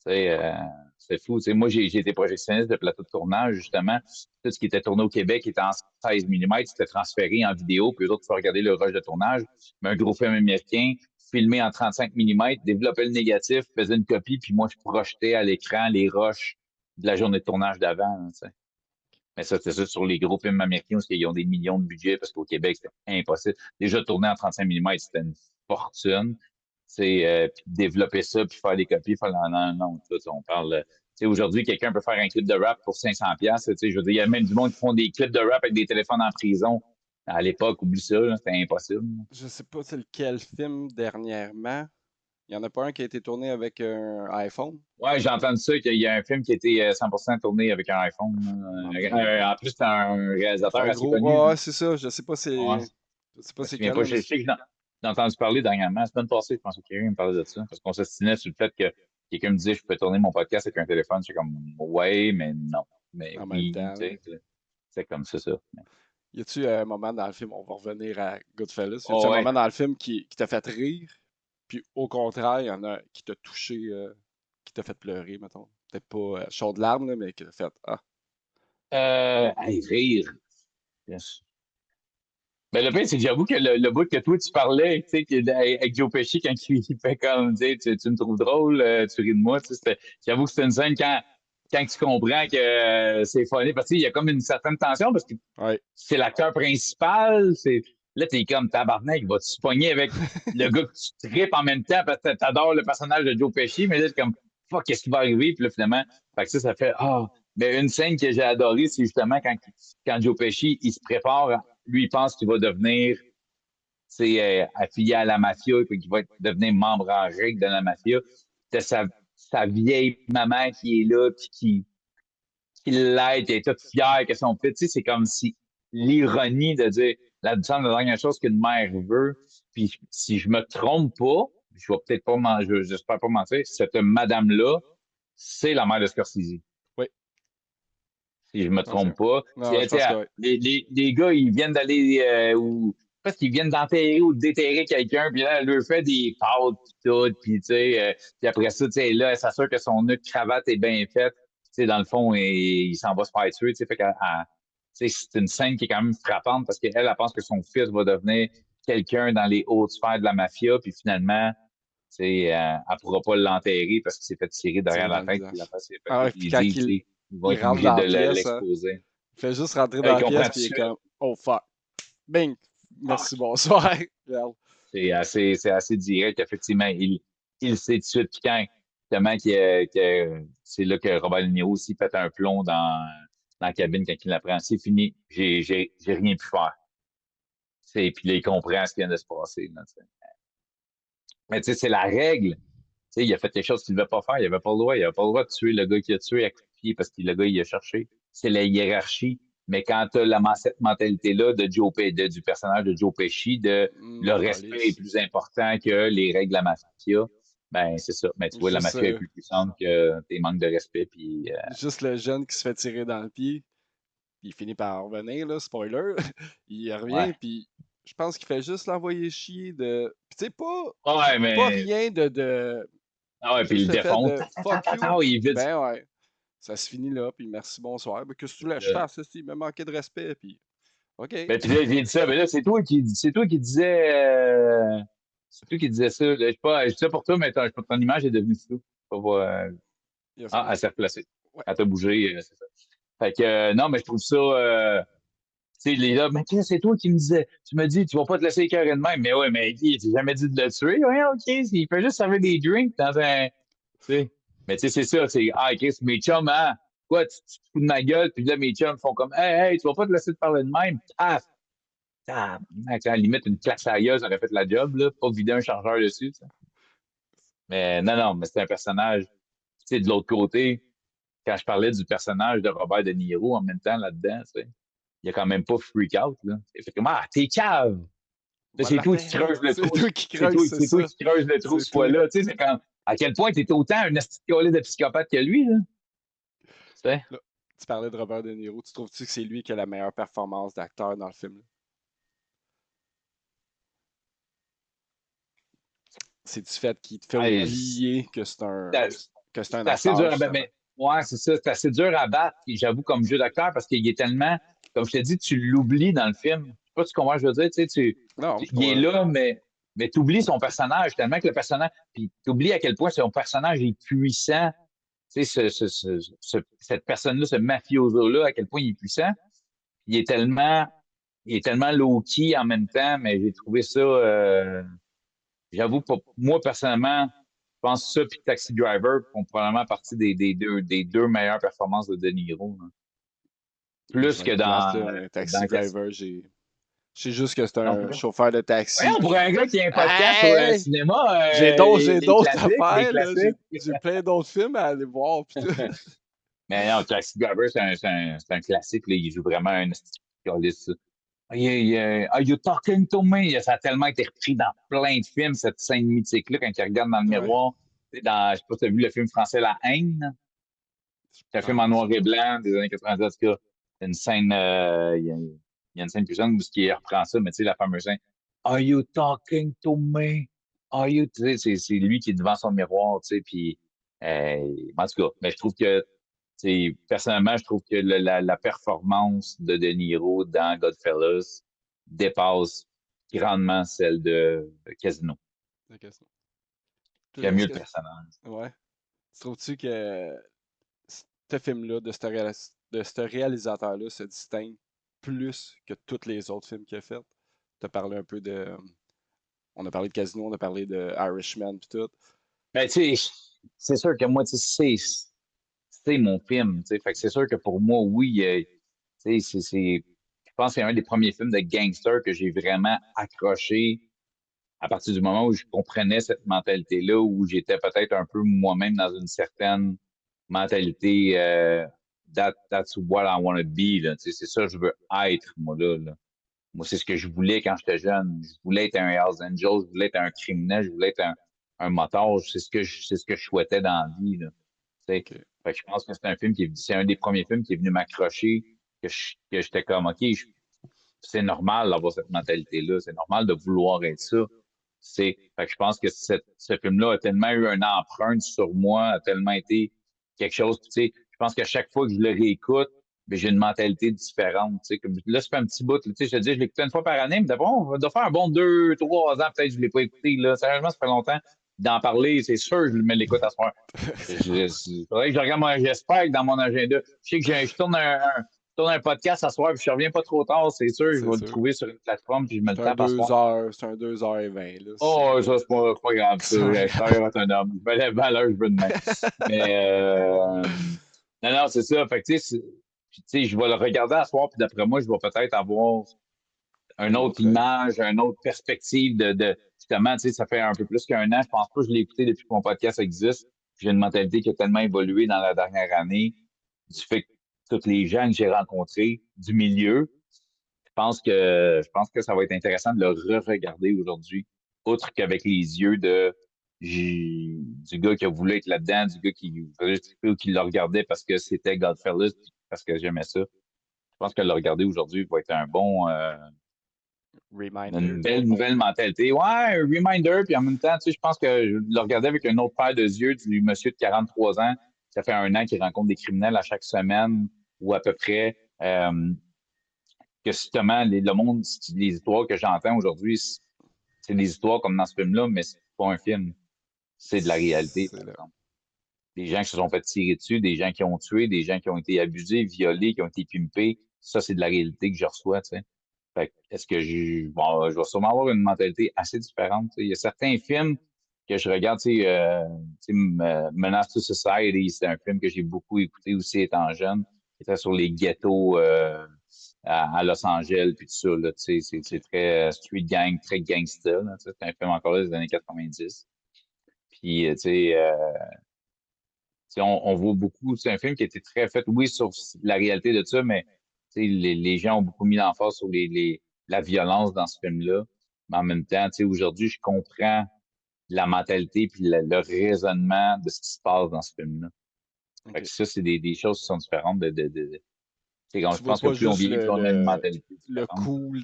Tu sais, c'est fou. Tu sais, moi, j'ai été projectionniste de plateau de tournage, justement. Tout ce qui était tourné au Québec était en 16 mm, c'était transféré en vidéo, puis eux autres, tu peux regarder le rush de tournage. Mais un gros film américain, filmé en 35 mm, développait le négatif, faisait une copie, puis moi, je projetais à l'écran les rushs de la journée de tournage d'avant. Hein, tu sais. Mais ça, c'est ça sur les gros films américains, parce qu'ils ont des millions de budget, parce qu'au Québec, c'était impossible. Déjà, tourner en 35 mm, c'était une fortune. C'est puis développer ça, puis faire des copies, faire non, non, non, tout, on parle. Aujourd'hui, quelqu'un peut faire un clip de rap pour 500$. Je veux dire, il y a même du monde qui font des clips de rap avec des téléphones en prison. À l'époque, oublie ça, c'était impossible. Je sais pas c'est lequel film dernièrement. Il y en a pas un qui a été tourné avec un iPhone. Ouais, j'ai entendu ça, qu'il y a un film qui a été 100% tourné avec un Je iPhone. m'en rappelle pas. En plus, c'est un C'est réalisateur un assez gros. connu. Ouais, Là. ouais, c'est ça. Ouais. Je sais pas Je me c'est souviens quel, pas. là, mais Je sais que j'ai entendu parler dernièrement. La semaine passée, je pense que quelqu'un me parlait de ça. Parce qu'on s'estimait sur le fait que quelqu'un me disait je peux tourner mon podcast avec un téléphone. J'étais comme ouais, mais non. Mais en même oui, temps, tu là. sais, c'est comme ça. Y a-tu un moment dans le film, on va revenir à Goodfellas, y a-tu Oh un ouais. moment dans le film qui t'a fait rire, puis au contraire, il y en a qui t'a touché, qui t'a fait pleurer, mettons. Peut-être pas chaud de larmes, là, mais qui t'a fait Ah. Hey, rire. Yes. Mais le pire, c'est que j'avoue que le bout que toi, tu parlais, tu sais, avec Joe Pesci, quand il fait comme, tu me trouves drôle, tu ris de moi, tu sais, j'avoue que c'était une scène quand tu comprends que c'est funny, parce qu'il y a comme une certaine tension, parce que Ouais. c'est l'acteur principal, là, t'es comme tabarnak, il va te se pogner avec le gars que tu tripes en même temps, parce que t'adores le personnage de Joe Pesci, mais là, c'est comme, fuck, qu'est-ce qui va arriver, puis là, finalement, fait que ça fait, mais une scène que j'ai adorée, c'est justement quand Joe Pesci, il se prépare, lui, il pense qu'il va devenir, affilié à la mafia, puis qu'il va devenir membre en règle de la mafia. C'est sa vieille maman qui est là, puis qui l'aide, qui est toute fière que son fils, tu sais, c'est comme si l'ironie de dire la dernière chose qu'une mère veut, puis si je me trompe pas, je vais peut-être pas j'espère pas mentir, cette madame-là, c'est la mère de Scorsese. Oui. si je me trompe pas. Non, je pense que oui. Les gars, ils viennent d'aller ou parce qu'ils viennent d'enterrer ou de déterrer quelqu'un, puis là, elle leur fait des pâtes pis tout, puis tu sais, puis après ça, tu sais, là, elle s'assure que son nœud de cravate est bien fait. Tu sais, dans le fond, il s'en va se faire tuer, tu sais, fait que tu sais, c'est une scène qui est quand même frappante parce qu'elle, elle pense que son fils va devenir quelqu'un dans les hautes sphères de la mafia, puis finalement, tu sais, elle pourra pas l'enterrer parce qu'il s'est fait tirer derrière Tirer dans la le tête, puis visage. la face s'est fait. Ah ouais, puis Ils quand disent, tu sais, ils vont il être rentre obligés dans de la pièce, hein, l'exposer. il fait juste rentrer dans Il la comprend pièce, tout puis il est de suite. comme, oh fuck. Bing! Ah, Merci, bonsoir. Regarde. c'est assez direct, effectivement. Il sait tout de suite. Puis quand, justement, c'est là que Robert De Niro aussi pète un plomb dans la cabine quand il l'apprend. C'est fini. J'ai rien pu faire. Puis là, il comprend ce qui vient de se passer. Là, tu sais. Mais tu sais, c'est la règle. Tu sais, il a fait quelque chose qu'il ne devait pas faire. Il n'avait pas le droit. Il n'avait pas le droit de tuer le gars qui a tué à coup de pied parce que le gars, il a cherché. C'est la hiérarchie. Mais quand tu as cette mentalité-là du personnage de Joe Pesci, le respect est Calice. plus important que les règles de la mafia, ben c'est ça. Mais tu vois, la Juste, mafia est plus puissante que tes manques de respect. Puis, juste le jeune qui se fait tirer dans le pied, puis il finit par revenir, là, spoiler. Il revient, ouais. puis je pense qu'il fait juste l'envoyer chier de. Puis tu sais, Ouais, pas mais. rien de. Ah ouais, puis il Juste le le fait défonce. de fuck you. Il est vite. Ben ouais. Ça se finit là, puis merci, bonsoir. Ben, qu'est-ce que tu voulais que je fasse, ça, il m'a manqué de respect, puis OK. Ben, puis là, j'ai dit ça. Ben là, c'est toi qui disais. C'est toi qui disais ça. Là, je dis ça pour toi, mais ton image est devenue floue. Elle s'est replacée. Ouais. Elle t'a bougé, c'est ça. Fait que, non, mais je trouve ça, tu sais, les gars, mais qu'est-ce que c'est toi qui me disais, tu me dis, tu vas pas te laisser écœurer de même. Mais ouais, mais il t'a jamais dit de le tuer. Ouais, OK, il peut juste servir des drinks dans un, tu sais. Mais tu sais, c'est ça, c'est, Chris, mes chums, hein, quoi, tu te fous de ma gueule, puis là, mes chums font comme, hey, tu vas pas te laisser te parler de même. Paf! À la limite, une claque à la gueule, ça aurait fait la job, là, pas vider un chargeur dessus, ça. Mais non, mais c'est un personnage, tu sais, de l'autre côté, quand je parlais du personnage de Robert De Niro en même temps là-dedans, tu sais, il a quand même pas freak out, là. Il fait comme, t'es cave! Là, c'est Voilà, toi qui creuses le c'est trou. toi qui creuse, c'est Toi ça. qui creuses le trou C'est ce toi. fois-là. Tu sais, c'est comme, à quel point t'es autant un asticolé de psychopathe que lui, là. Tu sais? Là, tu parlais de Robert De Niro. Tu trouves-tu que c'est lui qui a la meilleure performance d'acteur dans le film? Là? C'est du fait qu'il te fait Hey, oublier que c'est un c'est assez acteur, dur justement. ouais, c'est ça. C'est assez dur à battre, puis j'avoue, comme jeu d'acteur, parce qu'il est tellement, comme je te dis, tu l'oublies dans le film. Je sais pas si tu comprends ce que je veux dire. Tu sais, Non, je il est comprends. là, mais tu oublies son personnage, tellement que le personnage, puis tu oublies à quel point son personnage est puissant. Tu sais, cette personne-là, ce mafioso-là, à quel point il est puissant. Il est tellement, il est tellement low-key en même temps, mais j'ai trouvé ça, j'avoue, moi, personnellement, je pense que ça puis Taxi Driver font probablement partie des deux meilleures performances de De Niro, là. Plus Besoin que de place, là, un taxi dans driver, je sais juste que c'est non, un chauffeur de taxi voyons, pour un qui. gars qui a un podcast sur le Hey! cinéma, J'ai les d'autres classiques, les affaires, là. classiques. J'ai plein d'autres films à aller voir. Pis tout. Mais non, Taxi Driver, c'est un classique, là. Il joue vraiment un spécialiste. Are you talking to me? Ça a tellement été repris dans plein de films, cette scène mythique-là, quand il regarde dans le Ouais. miroir. Tu sais, je sais pas si tu as vu le film français La Haine. C'est un film en noir et blanc des années 90. En tout cas, c'est une scène, il y a une scène plus jeune où il reprend ça, mais tu sais, la fameuse scène. Are you talking to me? Are you, tu sais, c'est lui qui est devant son miroir, tu sais, puis, en tout cas, mais je trouve que, personnellement, je trouve que la performance de Niro dans Goodfellas dépasse grandement celle de Casino. Ok, ça. J'aime mieux le personnage. Ouais. Tu trouves-tu que ce film-là, de ce réalisateur-là, se distingue plus que tous les autres films qu'il a fait? Tu as parlé un peu de. On a parlé de Casino, on a parlé de Irishman pis tout. Ben, tu sais, c'est sûr que moi, tu sais, c'est mon film, tu sais. Fait que c'est sûr que pour moi, oui, tu sais, je pense que c'est un des premiers films de gangster que j'ai vraiment accroché à partir du moment où je comprenais cette mentalité-là, où j'étais peut-être un peu moi-même dans une certaine mentalité, that's what I want to be, là. Tu sais, c'est ça que je veux être, moi, là. Moi, c'est ce que je voulais quand j'étais jeune. Je voulais être un Hells Angel, je voulais être un criminel, je voulais être un moteur. C'est ce que je souhaitais dans la vie, là. sais. Ok. Fait que je pense que c'est un film c'est un des premiers films qui est venu m'accrocher, que j'étais comme, OK, c'est normal d'avoir cette mentalité-là. C'est normal de vouloir être ça. Fait que je pense que ce film-là a tellement eu une empreinte sur moi, a tellement été quelque chose. Tu sais, je pense qu'à chaque fois que je le réécoute, ben, j'ai une mentalité différente. Tu sais, comme, là, ça fait un petit bout. Tu sais, je te dis, je l'écoute une fois par année, mais d'abord, on doit faire un bon 2, 3 ans, peut-être que je ne l'ai pas écouté. Là. Sérieusement, ça fait longtemps. D'en parler, c'est sûr, je me l'écoute à ce moment. Faudrait que je regarde j'espère que dans mon agenda. Je sais que je tourne un podcast à soir, puis je reviens pas trop tard, c'est sûr, je C'est vais le sûr. trouver sur une plateforme, puis je me le C'est un tape à soir. 2 heures, c'est un 2h20, là. Oh, ça, c'est pas grave, ça. C'est Je suis autonome. Je me lève à l'heure, je veux demain. Mais, non, c'est ça. Fait que, tu sais, je vais le regarder à soir, puis d'après moi, je vais peut-être avoir une Un autre autre œil. image, une autre perspective justement, tu sais, ça fait un peu plus qu'un an. Je pense pas que je l'ai écouté depuis que mon podcast existe. J'ai une mentalité qui a tellement évolué dans la dernière année, du fait que tous les gens que j'ai rencontrés du milieu, je pense que ça va être intéressant de le re-regarder aujourd'hui, outre qu'avec les yeux du gars qui a voulu être là-dedans, du gars qui faisait triper ou qui le regardait parce que c'était Godfellas, parce que j'aimais ça. Je pense que le regarder aujourd'hui va être Reminder. une belle nouvelle mentalité. Ouais, un reminder, puis en même temps, tu sais, je pense que je le regardais avec une autre paire de yeux du monsieur de 43 ans. Ça fait un an qu'il rencontre des criminels à chaque semaine ou à peu près. Que justement, le monde, les histoires que j'entends aujourd'hui, c'est des histoires comme dans ce film-là, mais c'est pas un film. C'est de la réalité, C'est par là. exemple. Des gens qui se sont fait tirer dessus, des gens qui ont tué, des gens qui ont été abusés, violés, qui ont été pimpés. Ça, c'est de la réalité que je reçois, tu sais. Fait que, est-ce que je vais sûrement avoir une mentalité assez différente, tu sais. Il y a certains films que je regarde, Menace to Society, c'est un film que j'ai beaucoup écouté aussi étant jeune. C'était sur les ghettos à Los Angeles, puis tout ça, là, tu sais, c'est très street gang, très gangster, là, tu sais. C'est un film encore là des années 90. Puis, tu sais, on voit beaucoup, c'est un film qui a été très fait, oui, sur la réalité de ça, mais tu sais, les gens ont beaucoup mis l'emphase sur la violence dans ce film-là. Mais en même temps, tu sais, aujourd'hui, je comprends la mentalité puis le raisonnement de ce qui se passe dans ce film-là. Fait Ok. que ça, c'est des choses qui sont différentes tu sais, Tu je vois pense que pas plus on juste vieillit, plus on a une mentalité le différente. cool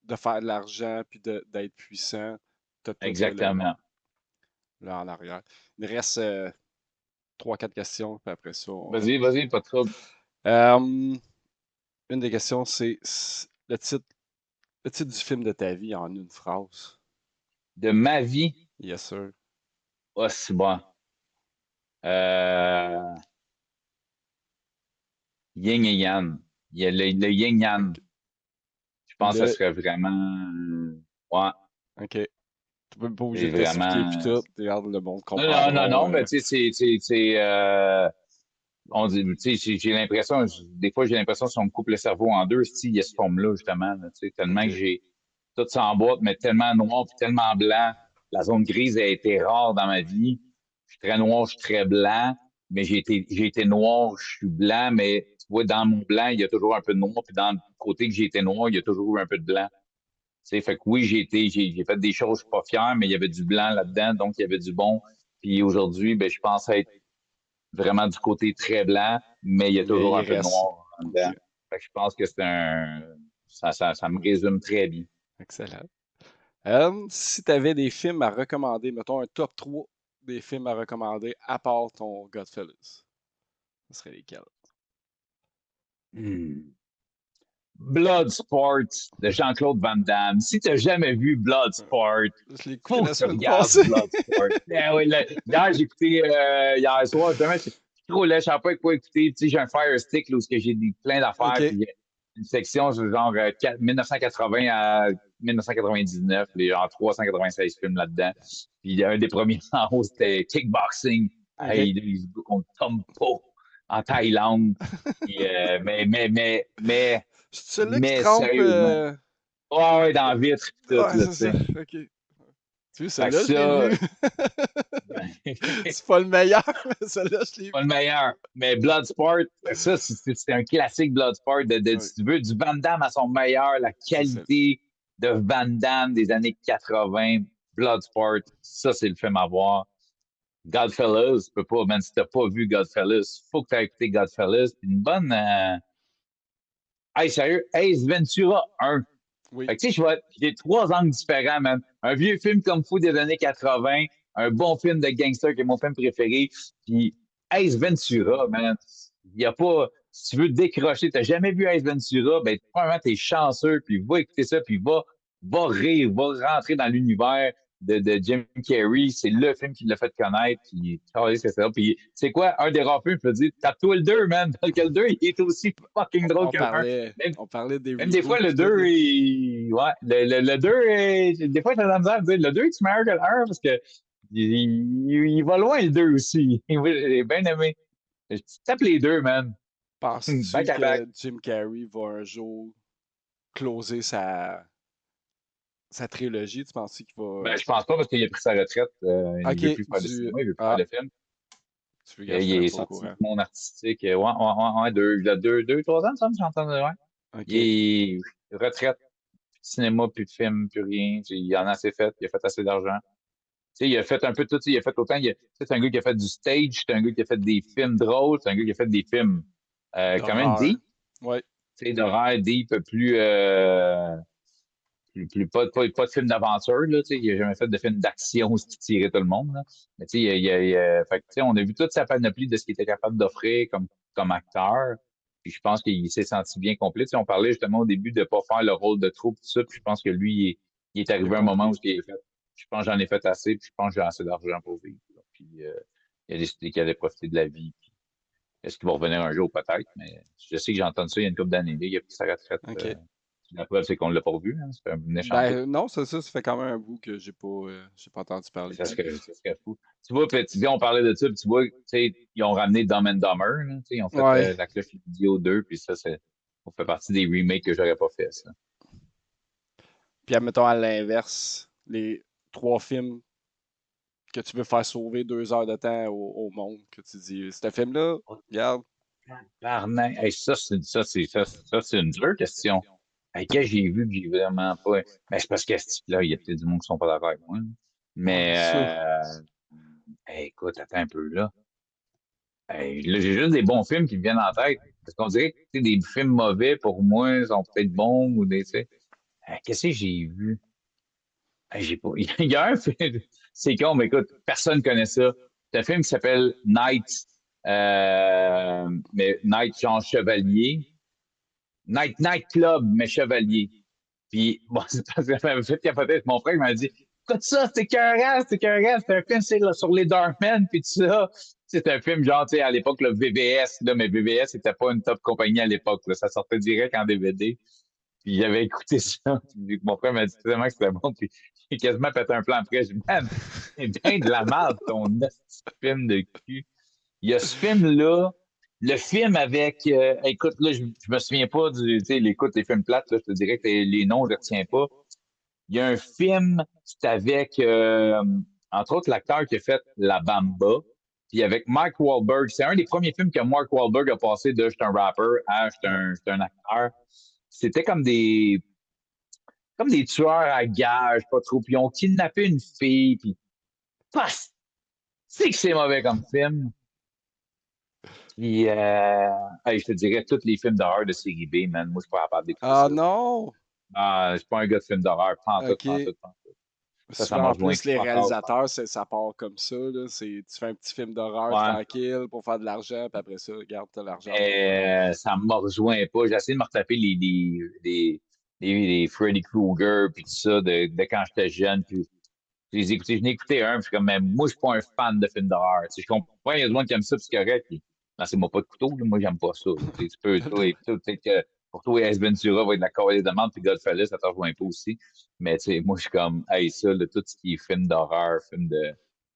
de faire de l'argent puis d'être puissant. T'as tout Exactement. là en arrière. Il me reste 3-4 questions, puis après ça, Vas-y, pas de trouble. une des questions, c'est le titre du film de ta vie en une phrase. De ma vie, Yes, sir. oh, c'est bon. Yin et Yang. Il y a le Yin Yang. Ok. Je pense que ça Le... serait vraiment. Ouais, Ok. Tu peux pas obligé c'est de t'expliquer puis vraiment. tout. Regarde, le monde Non, comprendront. mais tu sais, on dit, tu sais, j'ai l'impression, des fois, j'ai l'impression que si on me coupe le cerveau en deux, il y a ce forme-là, justement, là, tu sais, tellement que Ok. j'ai tout ça en boîte, mais tellement noir puis tellement blanc. La zone grise a été rare dans ma vie. Je suis très noir, je suis très blanc, mais j'ai été noir, je suis blanc, mais tu vois, dans mon blanc, il y a toujours un peu de noir, puis dans le côté que j'ai été noir, il y a toujours eu un peu de blanc. Tu sais, fait que oui, j'ai fait des choses, je suis pas fier, mais il y avait du blanc là-dedans, donc il y avait du bon. Puis aujourd'hui, ben, je pense être vraiment du côté très blanc, mais il y a Mais toujours il un peu de reste. noir en Ok. dedans. Fait que je pense que ça me résume très bien. Excellent. Si tu avais des films à recommander, mettons un top 3 des films à recommander à part ton Godfellas, ce serait lesquels? Hmm. Bloodsport de Jean-Claude Van Damme. Si tu n'as jamais vu Bloodsport, Je l'ai écouté faut la que tu semaine regardes passée. Bloodsport. Ben oui, hier, j'ai écouté hier soir, justement, je suis trop laid, je savais pas quoi écouter. Tu sais, j'ai un Fire Stick là, où j'ai plein d'affaires, OK. puis il y a une section genre 1980 à 1999, les genre 396 films là-dedans. Puis il y a un des premiers en haut, c'était Kickboxing. OK. Hey, il se bat contre Tom Po en Thaïlande. Puis, C'est celui-là qui mais trempe. sérieusement. Ouais, dans la vitre, pis tout, Ouais, là, tu c'est ça. sais. OK. Tu vois, Fait que celui-là, je l'ai ça, vu. C'est pas le meilleur, mais celui-là, je l'ai pas vu. le meilleur. Mais Bloodsport, ça, c'est un classique Bloodsport. Oui, Si tu veux, du Van Damme à son meilleur, la c'est ça. qualité de Van Damme des années 80, Bloodsport, ça, c'est le film à voir. Godfellas, tu peux pas, man, si t'as pas vu Godfellas, faut que tu aies écouté Godfellas. Une bonne. Hey, sérieux, Ace Ventura 1. Oui. Fait que, tu sais, j'ai 3 angles différents, man. Un vieux film comme fou des années 80, un bon film de gangster qui est mon film préféré, puis Ace Ventura, man. Il y a pas. Si tu veux décrocher, t'as jamais vu Ace Ventura, ben, premièrement, t'es chanceux, puis va écouter ça, puis va rire, va rentrer dans l'univers de Jim Carrey. C'est le film qui l'a fait connaître, puis c'est ça. Puis c'est quoi, un des rares films, je peux te dire, tape-toi le 2, man, parce que le 2, il est aussi fucking drôle On que le 1. parlait des Même des fois, reboots le pis tout, 2, là. ouais, le 2, des fois, j'ai la misère de dire le 2 est meilleur que le 1 parce que il va loin, le 2 aussi. J'ai bien aimé. Je tape les deux, man. Penses-tu Back à back. que Jim Carrey va un jour closer sa trilogie? Tu penses qu'il Ben, va. je pense pas parce qu'il a pris sa retraite. Il Ok, veut plus faire de cinéma, il veut plus faire Ah, de film. tu veux, je Il n'étais est pas au sorti du courant. monde artistique. Ouais, il y a 3 ans, ça me semble, j'ai entendu, ouais. Ok. Il est retraite, plus de cinéma, plus de film, plus rien. Il en a assez fait, il a fait assez d'argent. Tu sais, il a fait un peu tout, il a fait autant, c'est un gars qui a fait du stage, c'est un gars qui a fait des films drôles, c'est un gars qui a fait des films quand même D'horreur. deep, Ouais. tu sais, d'horreur deep, pas de film d'aventure, là, tu sais, il a jamais fait de film d'action où il tirait tout le monde, là. Mais tu sais, fait que, tu sais, on a vu toute sa panoplie de ce qu'il était capable d'offrir comme acteur. Puis je pense qu'il s'est senti bien complet. Tu sais, on parlait justement au début de ne pas faire le rôle de troupe, tout ça. Puis je pense que lui, il est Il a arrivé à un moment où compris. il est fait. Je pense que j'en ai fait assez, puis je pense que j'ai assez d'argent pour vivre, là. Puis il a décidé qu'il allait profiter de la vie. Puis, est-ce qu'il va revenir un jour peut-être? Mais je sais que j'ai entendu ça il y a une couple d'années. Il a pris sa retraite. Ok. La preuve, c'est qu'on ne l'a pas revu. Hein. C'est un méchant bout. Ben non, ça fait quand même un bout que j'ai pas entendu parler de lui. Ça serait fou. Tu vois, puis, tu dis, on parlait de ça, puis tu vois, tu sais, ils ont ramené Dumb and Dumber, là, tu sais, ils ont fait Ouais. La cloche vidéo 2, puis ça fait partie des remakes que j'aurais pas fait, ça. Puis admettons à l'inverse, les 3 films que tu veux faire sauver 2 heures de temps au monde, que tu dis, ce film-là, regarde. Barnac. Hey, c'est une dure question. Hey, que j'ai vu que j'ai vraiment pas. Mais c'est parce que là, il y a peut-être du monde qui sont pas d'accord avec moi. Là. Ouais, Mais ça. hey, écoute, attends un peu là. Hey, là, j'ai juste des bons films qui me viennent en tête. Parce qu'on dirait que tu sais, des films mauvais pour moi sont peut-être bons ou des. Tu sais. Qu'est-ce que j'ai vu? J'ai pas. Il y a un film. C'est con, mais écoute, personne connaît ça. C'est un film qui s'appelle Night. Mais Night genre chevalier. Night Club, mais chevalier. Puis, bon, c'est parce que ça m'avait fait capoter. Mon frère m'a dit écoute ça, c'est écœurant, c'est écœurant. C'est un film sur les Darkmen, puis tout ça. C'est un film, genre, tu sais, à l'époque, le VBS, là, mais VBS, c'était pas une top compagnie à l'époque. Là. Ça sortait direct en DVD. Puis j'avais écouté ça. Puis mon frère m'a dit tellement que c'était bon. Puis j'ai quasiment pété un plan après. J'ai dit, man, c'est bien de la merde, ton film de cul. Il y a ce film-là, le film avec, écoute, là, je me souviens pas du, tu sais, l'écoute des films plates, là, je te dirais que les noms, je ne retiens pas. Il y a un film, c'est avec, entre autres, l'acteur qui a fait La Bamba, puis avec Mark Wahlberg. C'est un des premiers films que Mark Wahlberg a passé de « je suis un rapper » à « je suis un acteur ». C'était comme des tueurs à gages, pas trop, puis ils ont kidnappé une fille, puis paf, c'est que c'est mauvais comme film. Puis, hey, je te dirais, tous les films d'horreur de série B, man, moi, je suis pas capable d'écouter Ah ça. non! Ah, je suis pas un gars de film d'horreur, pantoute, Ok. pantoute, pantoute. Ça Souvent, m'a en rejoint plus, les fuck all, réalisateurs, ça part comme ça. Là. Tu fais un petit film d'horreur ouais. tranquille pour faire de l'argent, puis après ça, regarde, t'as l'argent pour. Mais ça me rejoint pas. J'ai essayé de me retaper les Freddy Krueger, puis tout ça, de quand j'étais jeune, puis je n'ai écouté un, puis comme, mais moi, je suis pas un fan de films d'horreur. Tu sais, je comprends, il y a des gens qui aiment ça, puis c'est correct. Puis, lancez-moi pas de couteau, là, moi, j'aime pas ça. Tu sais, tu peux, toi, et tout, peut-être que pour toi, Ace Ventura va être la cavalier de demande, puis Godfellas, ça te rejoint pas aussi. Mais, tu sais, moi, je suis comme, hey, ça, là, tout ce qui est film d'horreur, film de.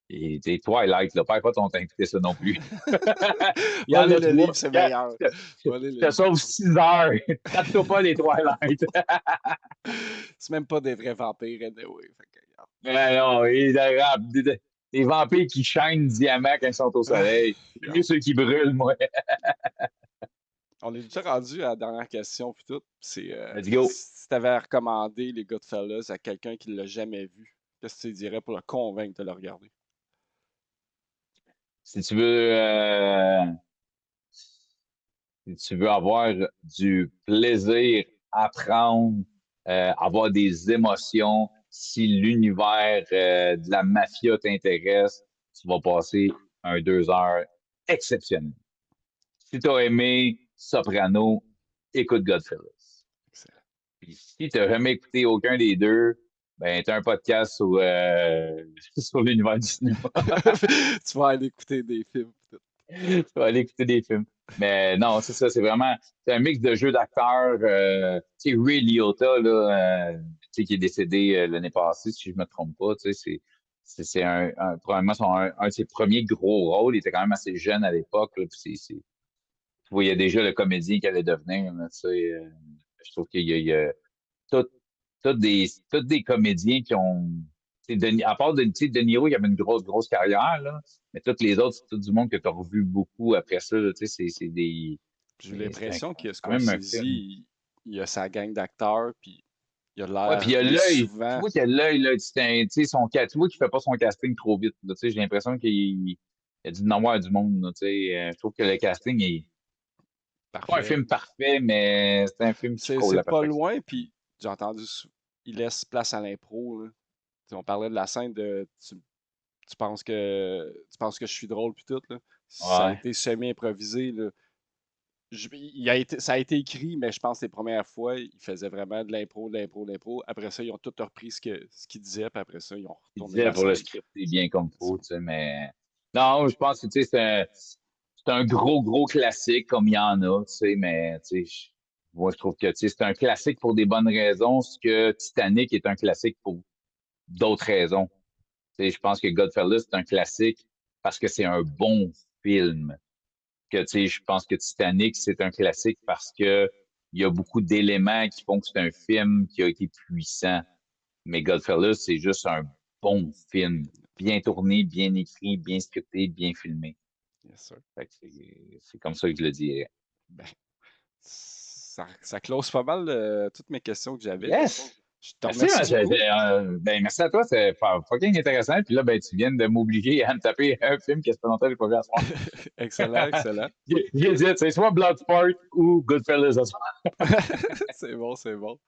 Et, tu sais, Twilight, là, perds pas ton temps d'écouter ça non plus. Il y Va en lire a le livre, trois. c'est meilleur. Va lire Je le te livre. sauve 6 heures. Tape-toi pas les Twilight. C'est même pas des vrais vampires, anyway. Fait que, regarde. Mais non, des vampires qui chaînent diamants quand ils sont au Ah, soleil. C'est mieux regarde. ceux qui brûlent, moi. On est déjà rendu à la dernière question, puis tout. C'est Let's go. si t'avais à recommander les Goodfellas à quelqu'un qui l'a jamais vu, qu'est-ce que tu dirais pour le convaincre de le regarder? si tu veux, si tu veux avoir du plaisir, apprendre, avoir des émotions, si l'univers de la mafia t'intéresse, tu vas passer 2 heures exceptionnelles. Si tu as aimé Soprano, écoute Godfellas. Excellent. Puis si tu n'as jamais écouté aucun des deux, ben, tu as un podcast sur, sur l'univers du cinéma. Tu vas aller écouter des films. Tu vas aller écouter des films. Mais non, c'est ça, c'est un mix de jeux d'acteurs. Tu sais, Ray Liotta, là, tu sais, qui est décédé l'année passée, si je me trompe pas, tu sais, c'est probablement un de ses premiers gros rôles. Il était quand même assez jeune à l'époque, là, puis tu voyais déjà le comédien qu'il allait devenir, là, tu sais. Je trouve qu'il y a tout- tous des comédiens qui ont. À part tu sais, De Niro, il avait une grosse carrière, là, mais tous les autres, c'est tout du monde que tu as revu beaucoup après ça. Là, tu sais, c'est des. J'ai l'impression que Quand même un Scorsese, film. il a sa gang d'acteurs, puis il a Ouais, puis il l'air, y a lui, l'œil. Tu souvent, vois qu'il y a l'œil, là. Tu sais, tu vois qu'il fait pas son casting trop vite. Là, tu sais, j'ai l'impression qu'il a dû en avoir du monde. Là, tu sais, je trouve que le casting est pas un parfait. film parfait, mais c'est un film qui frôle C'est la pas perfection. loin, puis j'ai entendu, il laisse place à l'impro, là. Tu sais, on parlait de la scène de tu penses que je suis drôle, puis tout, là. Ça a Ouais. été semi-improvisé, là. Ça a été écrit, mais je pense que les premières fois, il faisait vraiment de l'impro, de l'impro, de l'impro. Après ça, ils ont tout repris ce qu'il disait, puis après ça, ils ont Il retourné disait la pour le scène. script, c'est bien comme C'est ça. faut, tu sais, mais non, je pense que tu sais, c'est un gros classique comme il y en a, tu sais, mais tu sais, moi je trouve que tu sais, c'est un classique pour des bonnes raisons, ce que Titanic est un classique pour d'autres raisons. Tu sais, je pense que Godfellas c'est un classique parce que c'est un bon film. Que tu sais, je pense que Titanic c'est un classique parce que il y a beaucoup d'éléments qui font que c'est un film qui a été puissant. Mais Godfellas, c'est juste un bon film. Bien tourné, bien écrit, bien scripté, bien filmé. Yes, sir. Fait que c'est comme ça que je le dirais. Ben, ça close pas mal toutes mes questions que j'avais. Yes! Je te Merci, remercie beaucoup. ben, merci à toi, c'est fucking intéressant. Puis là, ben, tu viens de m'obliger à me taper un film que ça fait longtemps que j'ai pas vu à soir. Excellent, excellent. J'ai dit, c'est soit Bloodsport ou Goodfellas à soir. C'est bon, c'est bon.